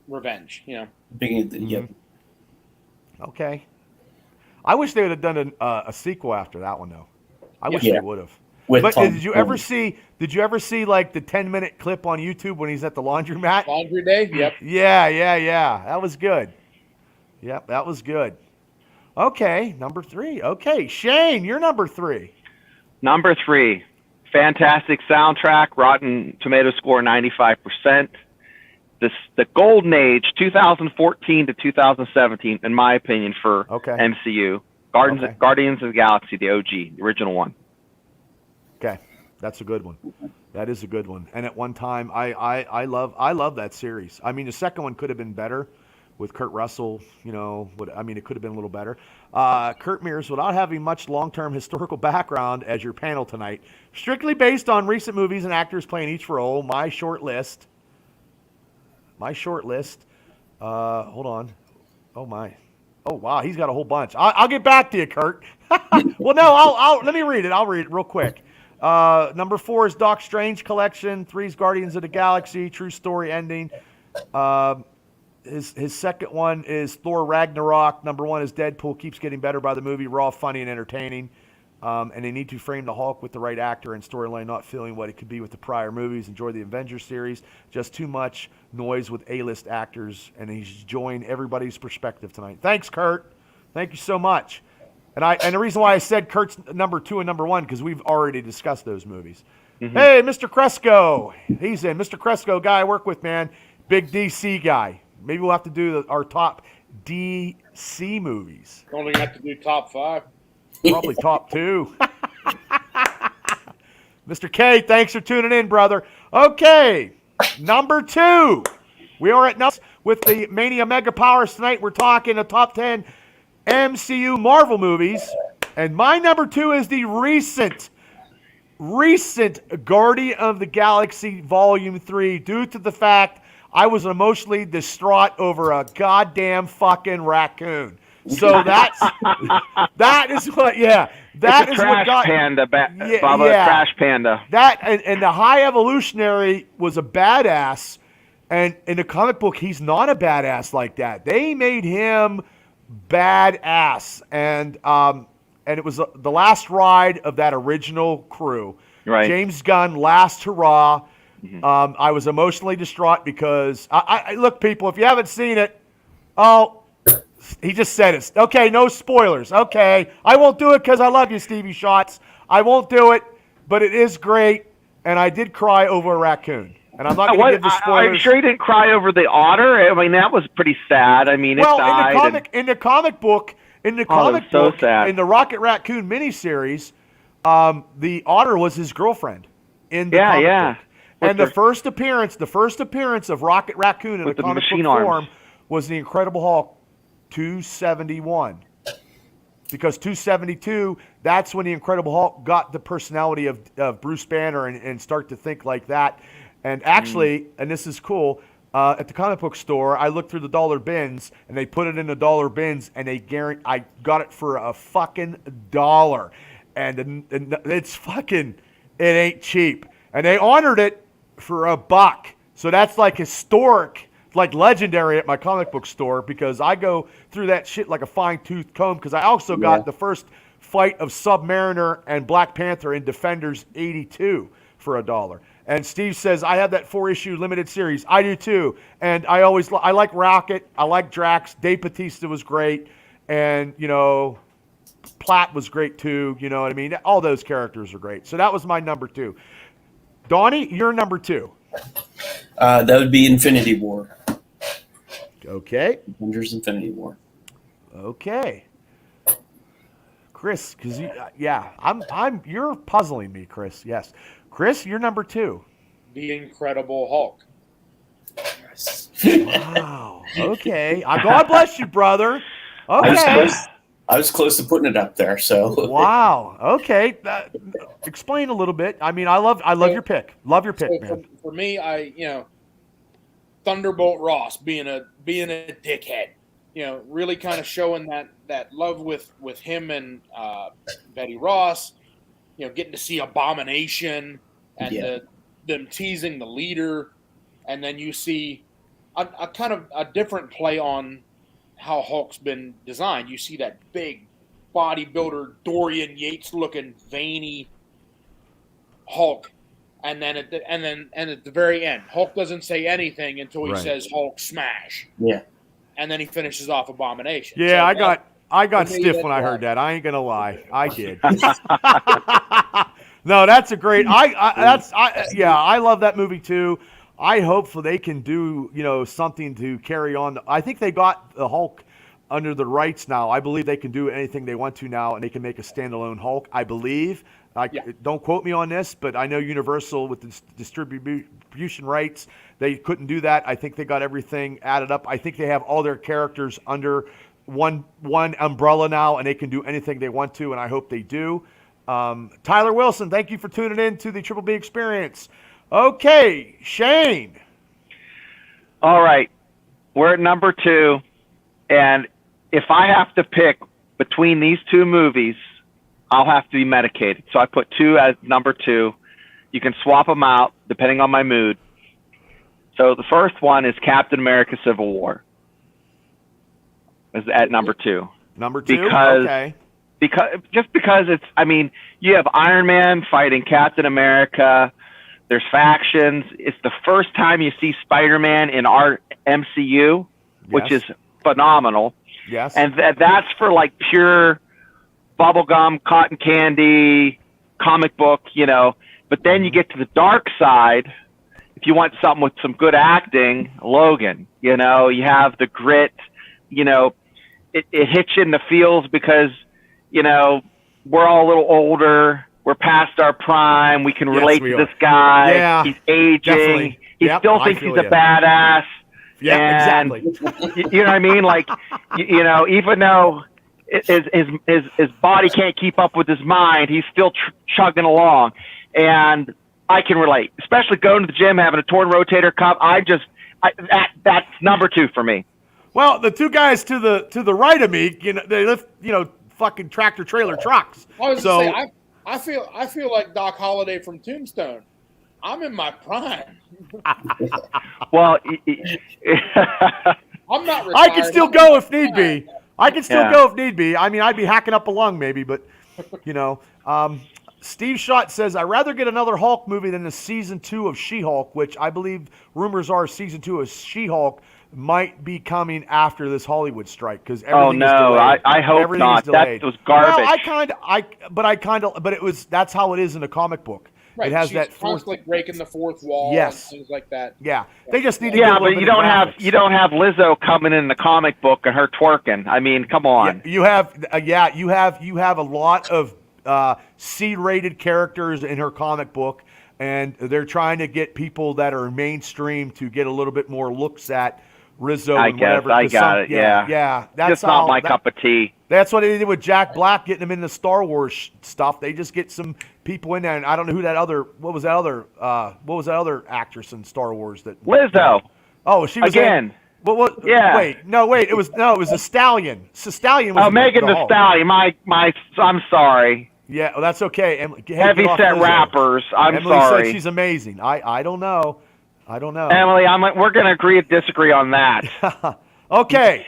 Speaker 3: revenge, you know.
Speaker 1: Okay. I wish they would have done a sequel after that one, though. I wish they would have. But did you ever see like the 10-minute clip on YouTube when he's at the laundromat?
Speaker 3: Laundry day? Yep.
Speaker 1: Yeah. That was good. Yep, that was good. Okay, number 3. Okay, Shane, you're number 3.
Speaker 4: Number 3. Fantastic soundtrack, Rotten Tomato score 95%. The golden age, 2014 to 2017, in my opinion, for MCU. Guardians of the Galaxy, the OG, the original one.
Speaker 1: Okay, that's a good one. That is a good one. And at one time, I love that series. I mean, the second one could have been better, with Kurt Russell. You know, it could have been a little better. Kurt Mears, without having much long-term historical background as your panel tonight, strictly based on recent movies and actors playing each role, my short list. Hold on. Oh my. Oh wow, he's got a whole bunch. I'll get back to you, Kurt. Well, no, I'll let me read it. I'll read it real quick. Number 4 is Doc Strange Collection. 3 is Guardians of the Galaxy. True story ending. His second one is Thor Ragnarok. Number 1 is Deadpool. Keeps getting better by the movie. Raw, funny, and entertaining. And they need to frame the Hulk with the right actor and storyline, not feeling what it could be with the prior movies. Enjoy the Avengers series. Just too much noise with A-list actors, and he's enjoying everybody's perspective tonight. Thanks, Kurt. Thank you so much. And the reason why I said Kurt's number 2 and number 1, because we've already discussed those movies. Mm-hmm. Hey, Mr. Cresco. He's in. Mr. Cresco, guy I work with, man. Big DC guy. Maybe we'll have to do our top DC movies.
Speaker 3: Only have to do top 5.
Speaker 1: Probably top 2. Mr. K, thanks for tuning in, brother. Okay, number 2. We are at nuts with the Mania Mega Powers tonight. We're talking the top 10 MCU Marvel movies. And my number 2 is the recent Guardian of the Galaxy Volume 3, due to the fact I was emotionally distraught over a goddamn fucking raccoon. So that is what, that is what got
Speaker 4: panda, Bubba, trash panda.
Speaker 1: That and the High Evolutionary was a badass, and in the comic book he's not a badass like that. They made him badass, and it was the last ride of that original crew.
Speaker 4: Right.
Speaker 1: James Gunn, last hurrah. Mm-hmm. I was emotionally distraught because I look, people, if you haven't seen it, he just said it. Okay, no spoilers. Okay, I won't do it because I love you, Stevie Shots. I won't do it, but it is great, and I did cry over a raccoon. And I'm not going to give the spoilers.
Speaker 4: I'm sure you didn't cry over the otter. I mean, that was pretty sad. I mean, it died.
Speaker 1: In the comic book, in the Rocket Raccoon miniseries, the otter was his girlfriend in the comic book. And the first appearance of Rocket Raccoon in the comic book form was the Incredible Hulk 271. Because 272, that's when the Incredible Hulk got the personality of Bruce Banner and start to think like that. And actually, and this is cool, at the comic book store, I looked through the dollar bins, and they put it in the dollar bins, and I got it for a fucking $1. And it's fucking, it ain't cheap. And they honored it for $1. So that's like historic, like legendary at my comic book store, because I go through that shit like a fine-tooth comb, because I also got the first fight of Submariner and Black Panther in Defenders 82 for $1. And Steve says, I have that 4-issue limited series. I do too. And I like Rocket. I like Drax. Dave Bautista was great. And, Platt was great too. You know what I mean? All those characters are great. So that was my number 2. Donnie, you're number 2.
Speaker 2: That would be Infinity War.
Speaker 1: Okay.
Speaker 2: Avengers Infinity War.
Speaker 1: Okay. Chris, because you're puzzling me, Chris. Yes. Chris, you're number 2.
Speaker 3: The Incredible Hulk.
Speaker 1: Wow. Okay. God bless you, brother. Okay.
Speaker 2: I was close to putting it up there. So.
Speaker 1: Wow. Okay. Explain a little bit. I mean, I love your pick. Love your pick, man.
Speaker 3: For me, Thunderbolt Ross being a dickhead. Really kind of showing that love with him and Betty Ross. Getting to see Abomination and them teasing the leader, and then you see a kind of a different play on how Hulk's been designed. You see that big bodybuilder Dorian Yates looking veiny Hulk, and then at the very end, Hulk doesn't say anything until he says Hulk smash.
Speaker 2: Yeah,
Speaker 3: and then he finishes off Abomination.
Speaker 1: Yeah, so I got stiff when I heard that. I ain't gonna lie, I did. No, that's a great. I love that movie too. I hope they can do something to carry on. I think they got the Hulk under the rights now. I believe they can do anything they want to now, and they can make a standalone Hulk. I believe. Don't quote me on this, but I know Universal with the distribution rights, they couldn't do that. I think they got everything added up. I think they have all their characters under one umbrella now, and they can do anything they want to, and I hope they do. Tyler Wilson, thank you for tuning in to the Triple B Experience. Okay, Shane.
Speaker 4: All right, we're at number 2, and if I have to pick between these two movies, I'll have to be medicated. So I put 2 as number 2. You can swap them out depending on my mood. So the first one is Captain America: Civil War. Is at number 2.
Speaker 1: Number 2? Okay.
Speaker 4: Because it's, I mean, you have Iron Man fighting Captain America. There's factions. It's the first time you see Spider-Man in our MCU, which is phenomenal.
Speaker 1: Yes.
Speaker 4: And that's for like pure bubblegum, cotton candy, comic book, you know. But then you get to the dark side. If you want something with some good acting, Logan, you know, you have the grit, you know, it hits you in the feels because, you know, we're all a little older. We're past our prime. We can relate to this guy.
Speaker 1: Yeah,
Speaker 4: he's aging.
Speaker 1: Definitely.
Speaker 4: He still thinks he's a badass.
Speaker 1: Yeah,
Speaker 4: and,
Speaker 1: exactly.
Speaker 4: You know what I mean? Like, you know, even though his body can't keep up with his mind, he's still chugging along. And I can relate, especially going to the gym, having a torn rotator cuff. That's number 2 for me.
Speaker 1: Well, the 2 guys to the right of me, you know, they lift, you know, fucking tractor trailer trucks.
Speaker 3: I was gonna say, I feel like Doc Holliday from Tombstone. I'm in my prime.
Speaker 4: Well,
Speaker 3: I'm not retired.
Speaker 1: I can still go if need be. I can still go if need be. I mean, I'd be hacking up a lung maybe, but you know. Steve Schott says, I'd rather get another Hulk movie than the season 2 of She-Hulk, which I believe rumors are season 2 of She-Hulk might be coming after this Hollywood strike because everything is delayed.
Speaker 4: I hope not. That was garbage.
Speaker 1: Well, but it was. That's how it is in the comic book.
Speaker 3: Right.
Speaker 1: It has
Speaker 3: She's
Speaker 1: that
Speaker 3: constantly breaking the fourth wall.
Speaker 1: Yes.
Speaker 3: And things like that.
Speaker 1: Yeah, they just need to. Get a
Speaker 4: but you don't have Lizzo coming in the comic book and her twerking. I mean, come on.
Speaker 1: Yeah, you have a lot of C-rated characters in her comic book, and they're trying to get people that are mainstream to get a little bit more looks at Rizzo and whatever.
Speaker 4: I got it.
Speaker 1: Yeah. That's
Speaker 4: just not my cup of tea.
Speaker 1: That's what they did with Jack Black, getting him in the Star Wars stuff. They just get some people in there, and I don't know who what was that other actress in Star Wars that
Speaker 4: Lizzo.
Speaker 1: Oh, she was
Speaker 4: again.
Speaker 1: Wait, it was the Stallion. Stallion was
Speaker 4: Megan Thee Stallion. I'm sorry.
Speaker 1: Yeah, well, that's okay.
Speaker 4: Heavy set rappers.
Speaker 1: Emily
Speaker 4: sorry.
Speaker 1: said she's amazing. I don't know.
Speaker 4: Emily, we're going to agree to disagree on that.
Speaker 1: Okay.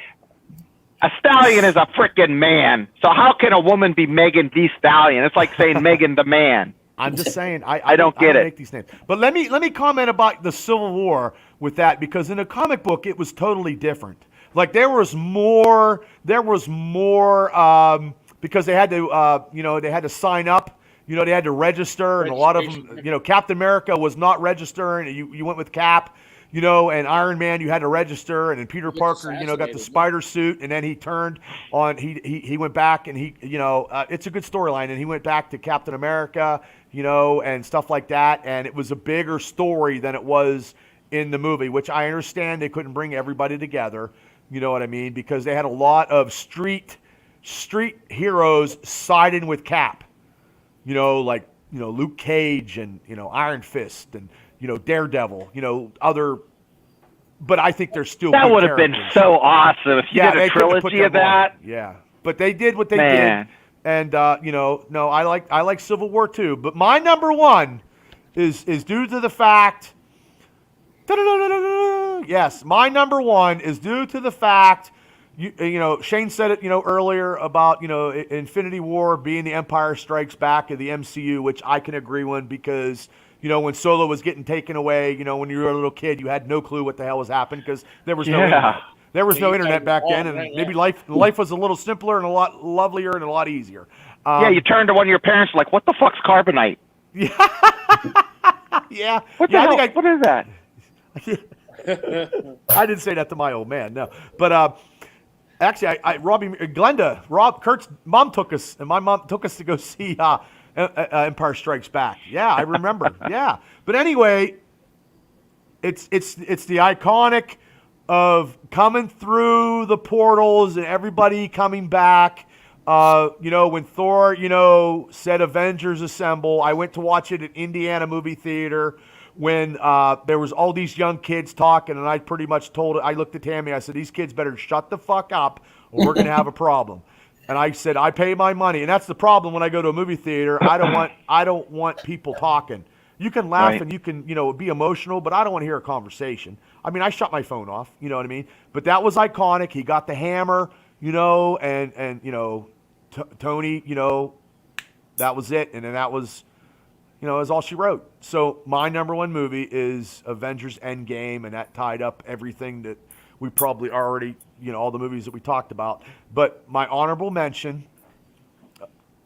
Speaker 4: A stallion is a freaking man. So how can a woman be Megan Thee Stallion? It's like saying Megan the Man.
Speaker 1: I'm just saying.
Speaker 4: I don't get it.
Speaker 1: Make these names. But let me comment about the Civil War with that, because in a comic book it was totally different. Like there was more because they had to sign up. You know, they had to register, and a lot of them, you know, Captain America was not registering. You went with Cap, you know, and Iron Man, you had to register, and then Peter Parker, you know, got the spider suit, and then he turned on, he went back, and it's a good storyline, and he went back to Captain America, you know, and stuff like that, and it was a bigger story than it was in the movie, which I understand they couldn't bring everybody together, you know what I mean, because they had a lot of street heroes siding with Cap. You know, like, you know, Luke Cage and, you know, Iron Fist and, you know, Daredevil, you know, other, but I think they're still
Speaker 4: that
Speaker 1: good
Speaker 4: would have been so awesome if you did a trilogy of that.
Speaker 1: Yeah, but they did what they did, and you know, no, I like Civil War too, but my number 1 is due to the fact. Yes, my number 1 is due to the fact. You know, Shane said it, you know, earlier about, you know, Infinity War being the Empire Strikes Back of the MCU, which I can agree with, because, you know, when Solo was getting taken away, you know, when you were a little kid, you had no clue what the hell was happening because there was no internet. There was no internet back then, and maybe life was a little simpler and a lot lovelier and a lot easier.
Speaker 4: You turned to one of your parents like, "What the fuck's carbonite?"
Speaker 1: Yeah. Yeah.
Speaker 4: What the hell? What is that?
Speaker 1: I didn't say that to my old man, no. But actually, Kurt's mom took us, and my mom took us to go see Empire Strikes Back. Yeah, I remember. Yeah, but anyway, it's the iconic of coming through the portals and everybody coming back. When Thor, said Avengers Assemble, I went to watch it at Indiana Movie Theater when there was all these young kids talking, and I pretty much I looked at Tammy, I said, these kids better shut the fuck up or we're going to have a problem. And I said, I pay my money. And that's the problem when I go to a movie theater. I don't want people talking. You can laugh and you can, be emotional, but I don't want to hear a conversation. I mean, I shut my phone off, you know what I mean? But that was iconic. He got the hammer, and Tony, that was it. And then that was, is all she wrote. So my number one movie is Avengers Endgame, and that tied up everything that we probably already, all the movies that we talked about. But my honorable mention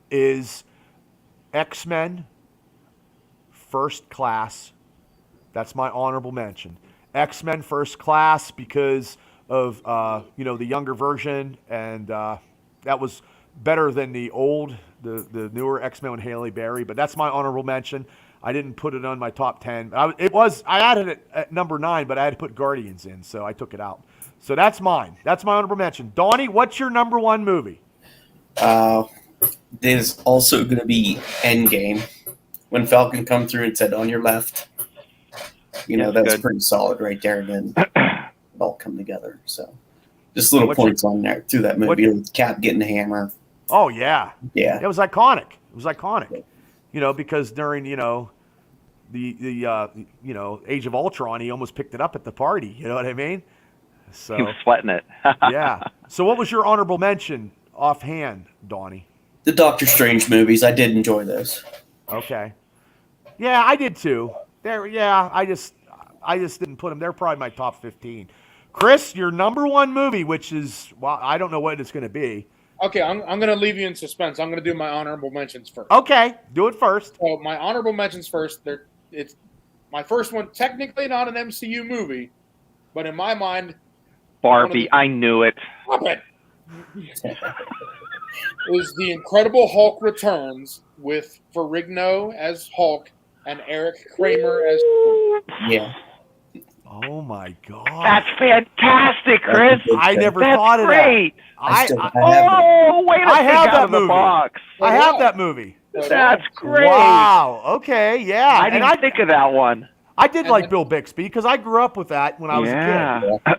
Speaker 1: is X-Men First Class. That's my honorable mention. X-Men First Class because of, the younger version, and that was better than the the newer X-Men with Halle Berry, but that's my honorable mention. I didn't put it on my top 10. I added it at number 9, but I had to put Guardians in, so I took it out. So that's mine. That's my honorable mention. Donnie, what's your number one movie?
Speaker 2: There's also going to be Endgame. When Falcon come through and said, on your left, that's good. Pretty solid right there. And then it all come together. So just little points on there to that movie. With Cap getting the hammer.
Speaker 1: Oh, yeah.
Speaker 2: Yeah.
Speaker 1: It was iconic. Because during, the Age of Ultron, he almost picked it up at the party. You know what I mean? So
Speaker 4: he was sweating it.
Speaker 1: Yeah. So what was your honorable mention offhand, Donnie?
Speaker 2: The Doctor Strange movies. I did enjoy those.
Speaker 1: Okay. Yeah, I did too. I just didn't put them. They're probably my top 15. Chris, your number one movie, which is, well, I don't know what it's going to be.
Speaker 3: Okay, I'm going to leave you in suspense. I'm going to do my honorable mentions first.
Speaker 1: Okay, do it first.
Speaker 3: So my honorable mentions first. It's my first one, technically not an MCU movie, but in my mind,
Speaker 4: Barbie. I knew it.
Speaker 3: Stop it. Is The Incredible Hulk Returns with Ferrigno as Hulk and Eric Kramer as
Speaker 2: Yeah.
Speaker 1: Oh my God.
Speaker 4: That's fantastic, Chris.
Speaker 1: I never thought of
Speaker 4: great.
Speaker 1: That.
Speaker 4: I have that movie. Box.
Speaker 1: I have that movie.
Speaker 4: That's great.
Speaker 1: Wow. Okay. Yeah.
Speaker 4: I didn't think of that one.
Speaker 1: I did like Bill Bixby because I grew up with that when I was a kid.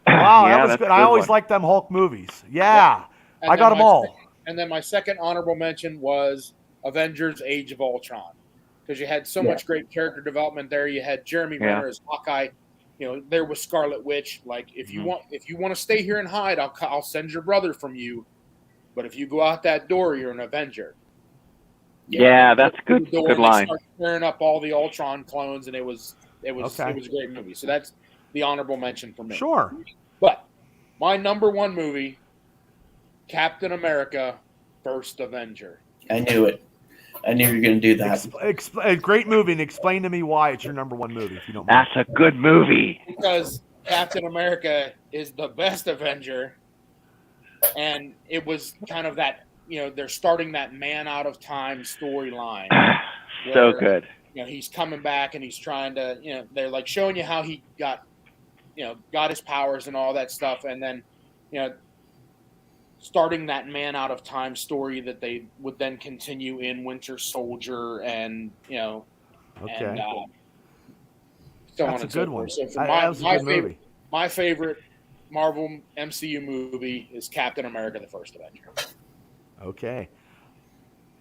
Speaker 1: Wow,
Speaker 4: yeah,
Speaker 1: that was good. I always liked them Hulk movies. Yeah. I got them all.
Speaker 3: And then my second honorable mention was Avengers Age of Ultron. Because you had so much great character development there. You had Jeremy Renner as Hawkeye. There was Scarlet Witch. Like, if you want to stay here and hide, I'll send your brother from you. But if you go out that door, you're an Avenger.
Speaker 4: Yeah, that's good. Good line.
Speaker 3: Start tearing up all the Ultron clones, and it was a great movie. So that's the honorable mention for me.
Speaker 1: Sure.
Speaker 3: But my number one movie, Captain America: First Avenger.
Speaker 2: I knew it. I knew you were going to do that.
Speaker 1: A great movie, and explain to me why it's your number one movie, if you don't mind.
Speaker 4: That's a good movie.
Speaker 3: Because Captain America is the best Avenger, and it was kind of that, they're starting that man out of time storyline.
Speaker 4: So good.
Speaker 3: He's coming back and he's trying to, they're like showing you how he got his powers and all that stuff, and then, starting that man out of time story that they would then continue in Winter Soldier and, and so on and so forth. So for my favorite Marvel MCU movie is Captain America: The First Avenger.
Speaker 1: Okay.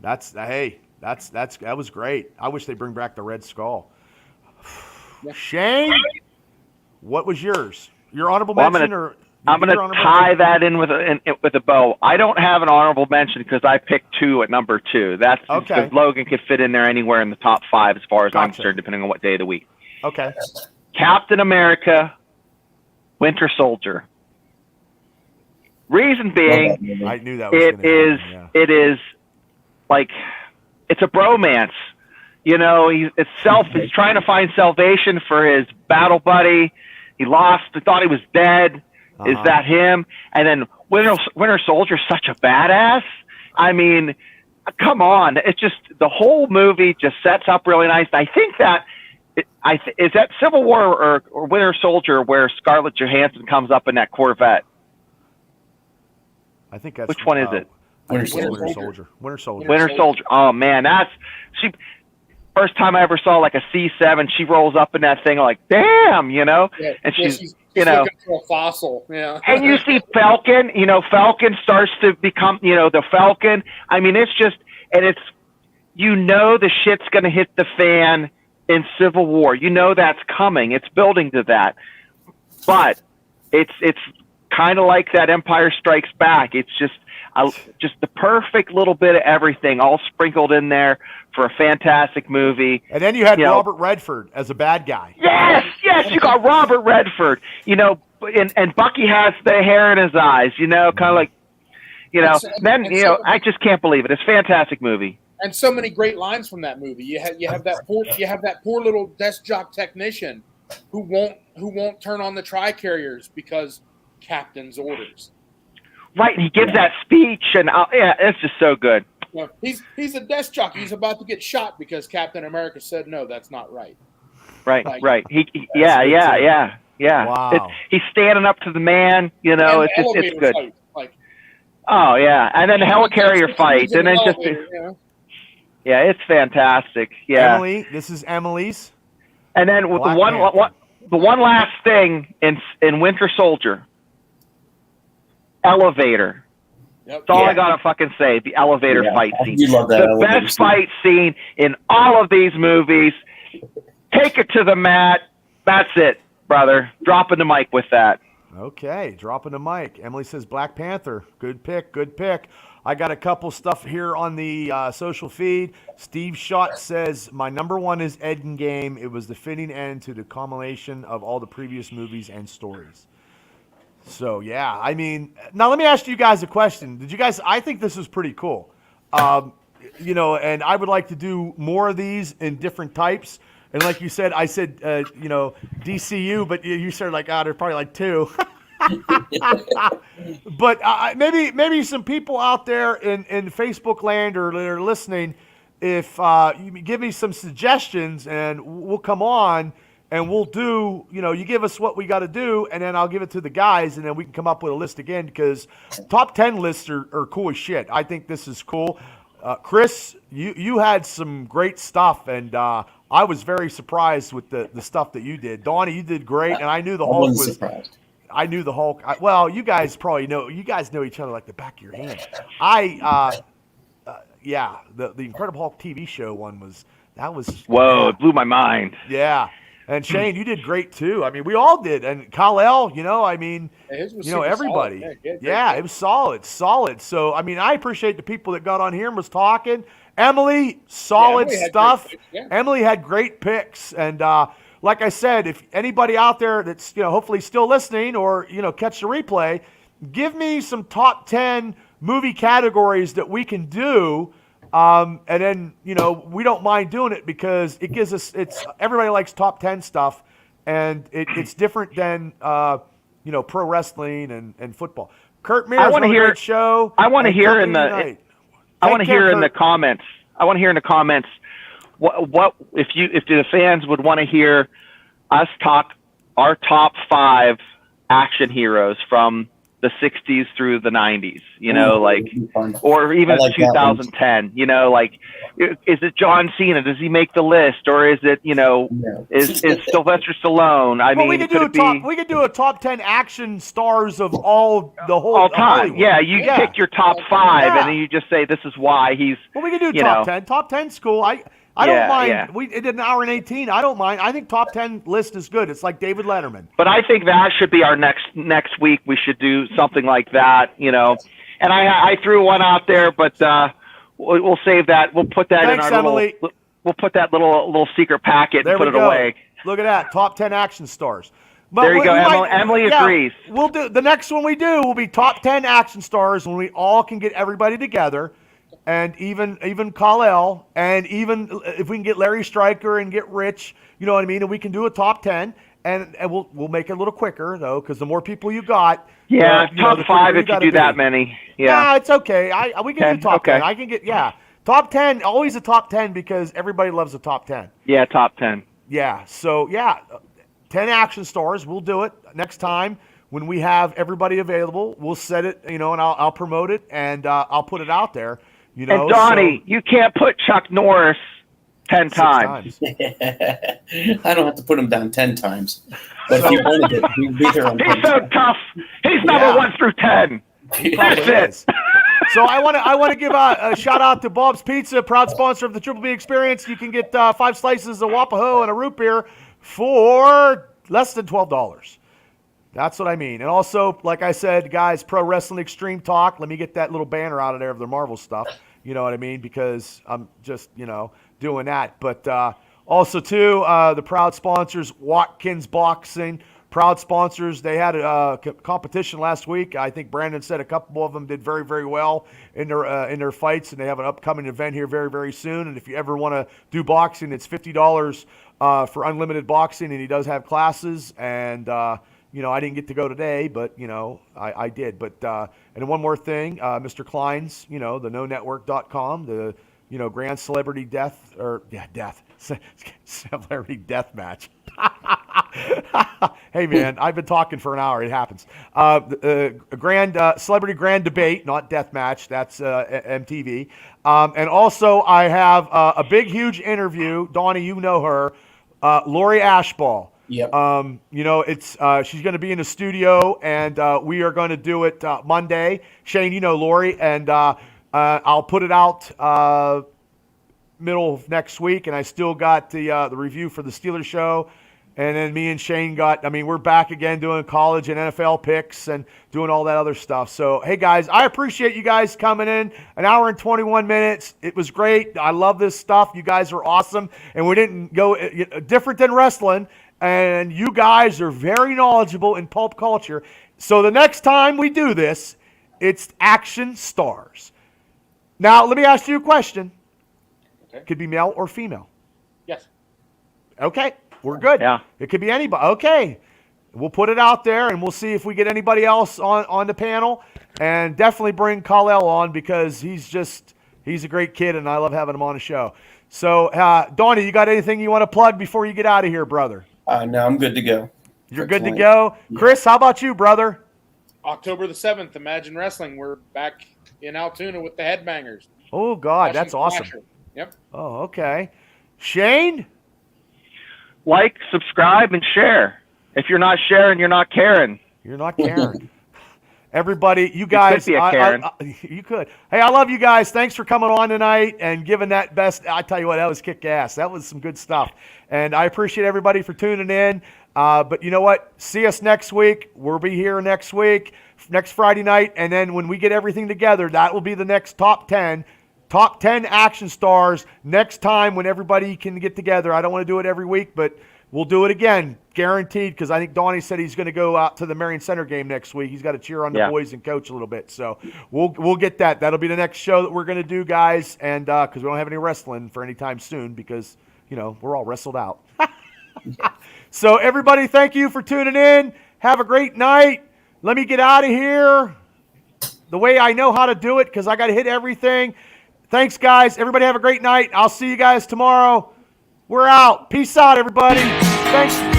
Speaker 1: That was great. I wish they bring back the Red Skull. Shane, what was yours? Your honorable mention
Speaker 4: I'm going to tie that in with a bow. I don't have an honorable mention because I picked 2 at number 2. That's because Logan could fit in there anywhere in the top 5 as far as I'm concerned, depending on what day of the week.
Speaker 1: Okay.
Speaker 4: Captain America, Winter Soldier. Reason being,
Speaker 1: I knew that was
Speaker 4: it is like, it's a bromance. He's trying to find salvation for his battle buddy. He thought he was dead. Is that him? And then Winter Soldier's such a badass. I mean, come on. It's just the whole movie just sets up really nice. I think that is that Civil War or Winter Soldier where Scarlett Johansson comes up in that Corvette.
Speaker 1: I think that's
Speaker 4: which one is it?
Speaker 1: Winter Soldier. Winter Soldier.
Speaker 4: Winter Soldier. Oh man, she. First time I ever saw like a C7, she rolls up in that thing like, damn, and she's
Speaker 3: looking for a fossil, yeah.
Speaker 4: And you see Falcon, Falcon starts to become, the Falcon. I mean, it's just, and it's, the shit's going to hit the fan in Civil War. That's coming. It's building to that. But it's kind of like that Empire Strikes Back. It's just the perfect little bit of everything all sprinkled in there for a fantastic movie.
Speaker 1: And then you had Robert Redford as a bad guy.
Speaker 4: Yes, you got Robert Redford. And Bucky has the hair in his eyes. Kind of like, I just can't believe it. It's a fantastic movie.
Speaker 3: And so many great lines from that movie. You have that poor little desk jock technician who won't turn on the tri-carriers because captain's orders.
Speaker 4: Right, and he gives that speech, and it's just so good.
Speaker 3: Yeah, he's a desk jockey. He's about to get shot because Captain America said no. That's not right.
Speaker 4: Right. Yeah.
Speaker 1: Wow.
Speaker 4: He's standing up to the man. It's good.
Speaker 3: Fight,
Speaker 4: oh yeah, and then the helicarrier fight, and then just it's fantastic. Yeah.
Speaker 1: Emily, this is Emily's.
Speaker 4: And then with the one last thing in Winter Soldier. Elevator. That's all I gotta fucking say. The elevator fight scene.
Speaker 2: You love that
Speaker 4: the best fight scene in all of these movies. Take it to the mat. That's it, brother. Dropping the mic with that.
Speaker 1: Okay, dropping the mic. Emily says Black Panther. Good pick. I got a couple stuff here on the social feed. Steve Schott says, my number one is Endgame. It was the fitting end to the culmination of all the previous movies and stories. So, yeah, I mean, now let me ask you guys a question. I think this is pretty cool. And I would like to do more of these in different types. And like you said, I said, DCU, but you said like, there's probably like two. But maybe some people out there in Facebook land or they're listening, if you give me some suggestions and we'll come on and we'll do, you give us what we got to do, and then I'll give it to the guys, and then we can come up with a list again, because top 10 lists are cool as shit. I think this is cool. Chris, you had some great stuff, and I was very surprised with the stuff that you did. Donnie, you did great, and I knew the Hulk was surprised. I knew the Hulk. Well, you guys probably know. You guys know each other like the back of your hand. The Incredible Hulk TV show one was.
Speaker 4: Whoa! It blew my mind.
Speaker 1: Yeah, and Shane, you did great too. I mean, we all did, and Kal-El. Everybody. It was solid. So, I mean, I appreciate the people that got on here and was talking. Emily, solid stuff. Emily had great picks, and like I said, if anybody out there that's hopefully still listening or catch the replay, give me some top 10 movie categories that we can do, and then we don't mind doing it because it gives us everybody likes top 10 stuff, and it's different than pro wrestling and football. Kurt Mears, a great show.
Speaker 4: I want to hear in the comments. I want to hear in the comments what if the fans would want to hear us talk our top 5 action heroes from the 60s through the 90s, or even 2010, is it John Cena? Does he make the list? Or is it, is Sylvester Stallone?
Speaker 1: We could do a top 10 action stars of all
Speaker 4: time. Hollywood. Yeah. You pick your top 5 and then you just say, this is why he's,
Speaker 1: we can do top 10. Top 10's cool. I don't mind. Yeah. We did an hour and 18. I don't mind. I think top 10 list is good. It's like David Letterman.
Speaker 4: But I think that should be our next week. We should do something like that, And I threw one out there, but we'll save that. We'll put that in our
Speaker 1: Emily.
Speaker 4: We'll put that little secret packet and put it away.
Speaker 1: Look at that. Top 10 action stars.
Speaker 4: But there you go. Emily agrees.
Speaker 1: We'll do the next one we do will be top 10 action stars when we all can get everybody together. And even Kal-El, and even if we can get Larry Stryker and get Rich, you know what I mean, and we can do a top 10, and we'll make it a little quicker though, because the more people you got,
Speaker 4: top 5 if you do that many. Yeah,
Speaker 1: it's okay. We can do top 10. I can get Top 10, always a top 10 because everybody loves a top 10.
Speaker 4: Yeah, top 10.
Speaker 1: Yeah. So, 10 action stars. We'll do it next time when we have everybody available. We'll set it, and I'll promote it and I'll put it out there.
Speaker 4: And Donnie, you can't put Chuck Norris 10 times.
Speaker 2: I don't have to put him down 10 times. But if he wanted it, he'd be there on 10
Speaker 4: He's so tough. He's number 1 through 10. That's it.
Speaker 1: So I want to give a shout out to Bob's Pizza, proud sponsor of the Triple B Experience. You can get 5 slices of Wapaho and a root beer for less than $12. That's what I mean. And also, like I said, guys, Pro Wrestling Extreme Talk. Let me get that little banner out of there of the Marvel stuff. You know what I mean? Because I'm just, doing that. But also, too, the proud sponsors, Watkins Boxing. Proud sponsors. They had a competition last week. I think Brandon said a couple of them did very, very well in their fights, and they have an upcoming event here very, very soon. And if you ever want to do boxing, it's $50 for unlimited boxing, and he does have classes. And I didn't get to go today, but I did. But and one more thing, Mr. Klein's, the NoNetwork.com, the Grand Celebrity Death Celebrity Death Match. Hey man, I've been talking for an hour. It happens. Celebrity Grand Debate, not Death Match. That's MTV. And also, I have a big, huge interview. Donnie, you know her, Lori Ashball.
Speaker 2: Yep.
Speaker 1: It's she's going to be in the studio, and we are going to do it Monday. Shane, you know Lori, and I'll put it out middle of next week, and I still got the review for the Steelers show. And then me and Shane we're back again doing college and NFL picks and doing all that other stuff. So, hey, guys, I appreciate you guys coming in. An hour and 21 minutes. It was great. I love this stuff. You guys are awesome. And we didn't go different than wrestling. And you guys are very knowledgeable in pulp culture. So the next time we do this, it's action stars. Now, let me ask you a question.
Speaker 3: Okay.
Speaker 1: Could be male or female.
Speaker 3: Yes.
Speaker 1: Okay. We're good.
Speaker 4: Yeah.
Speaker 1: It could be anybody. Okay. We'll put it out there, and we'll see if we get anybody else on the panel. And definitely bring Kal-El on because he's a great kid, and I love having him on the show. So, Donnie, you got anything you want to plug before you get out of here, brother?
Speaker 2: No, I'm good to go.
Speaker 1: You're good to go? Yeah. Chris, how about you, brother?
Speaker 3: October the 7th, Imagine Wrestling. We're back in Altoona with the Headbangers.
Speaker 1: Oh, God, that's awesome.
Speaker 3: Yep.
Speaker 1: Oh, okay. Shane?
Speaker 4: Like, subscribe, and share. If you're not sharing, you're not caring.
Speaker 1: You're not caring. Everybody, you guys.
Speaker 4: You could be a Karen.
Speaker 1: You could. Hey, I love you guys. Thanks for coming on tonight and giving that best. I tell you what, that was kick ass. That was some good stuff. And I appreciate everybody for tuning in. But you know what? See us next week. We'll be here next week, next Friday night. And then when we get everything together, that will be the next top 10 action stars next time when everybody can get together. I don't want to do it every week, but we'll do it again, guaranteed, because I think Donnie said he's going to go out to the Marion Center game next week. He's got to cheer on the boys and coach a little bit. So we'll get that. That'll be the next show that we're going to do, guys, and because we don't have any wrestling for any time soon because, we're all wrestled out. So everybody, thank you for tuning in. Have a great night. Let me get out of here the way I know how to do it because I got to hit everything. Thanks, guys. Everybody have a great night. I'll see you guys tomorrow. We're out. Peace out, everybody. Thanks.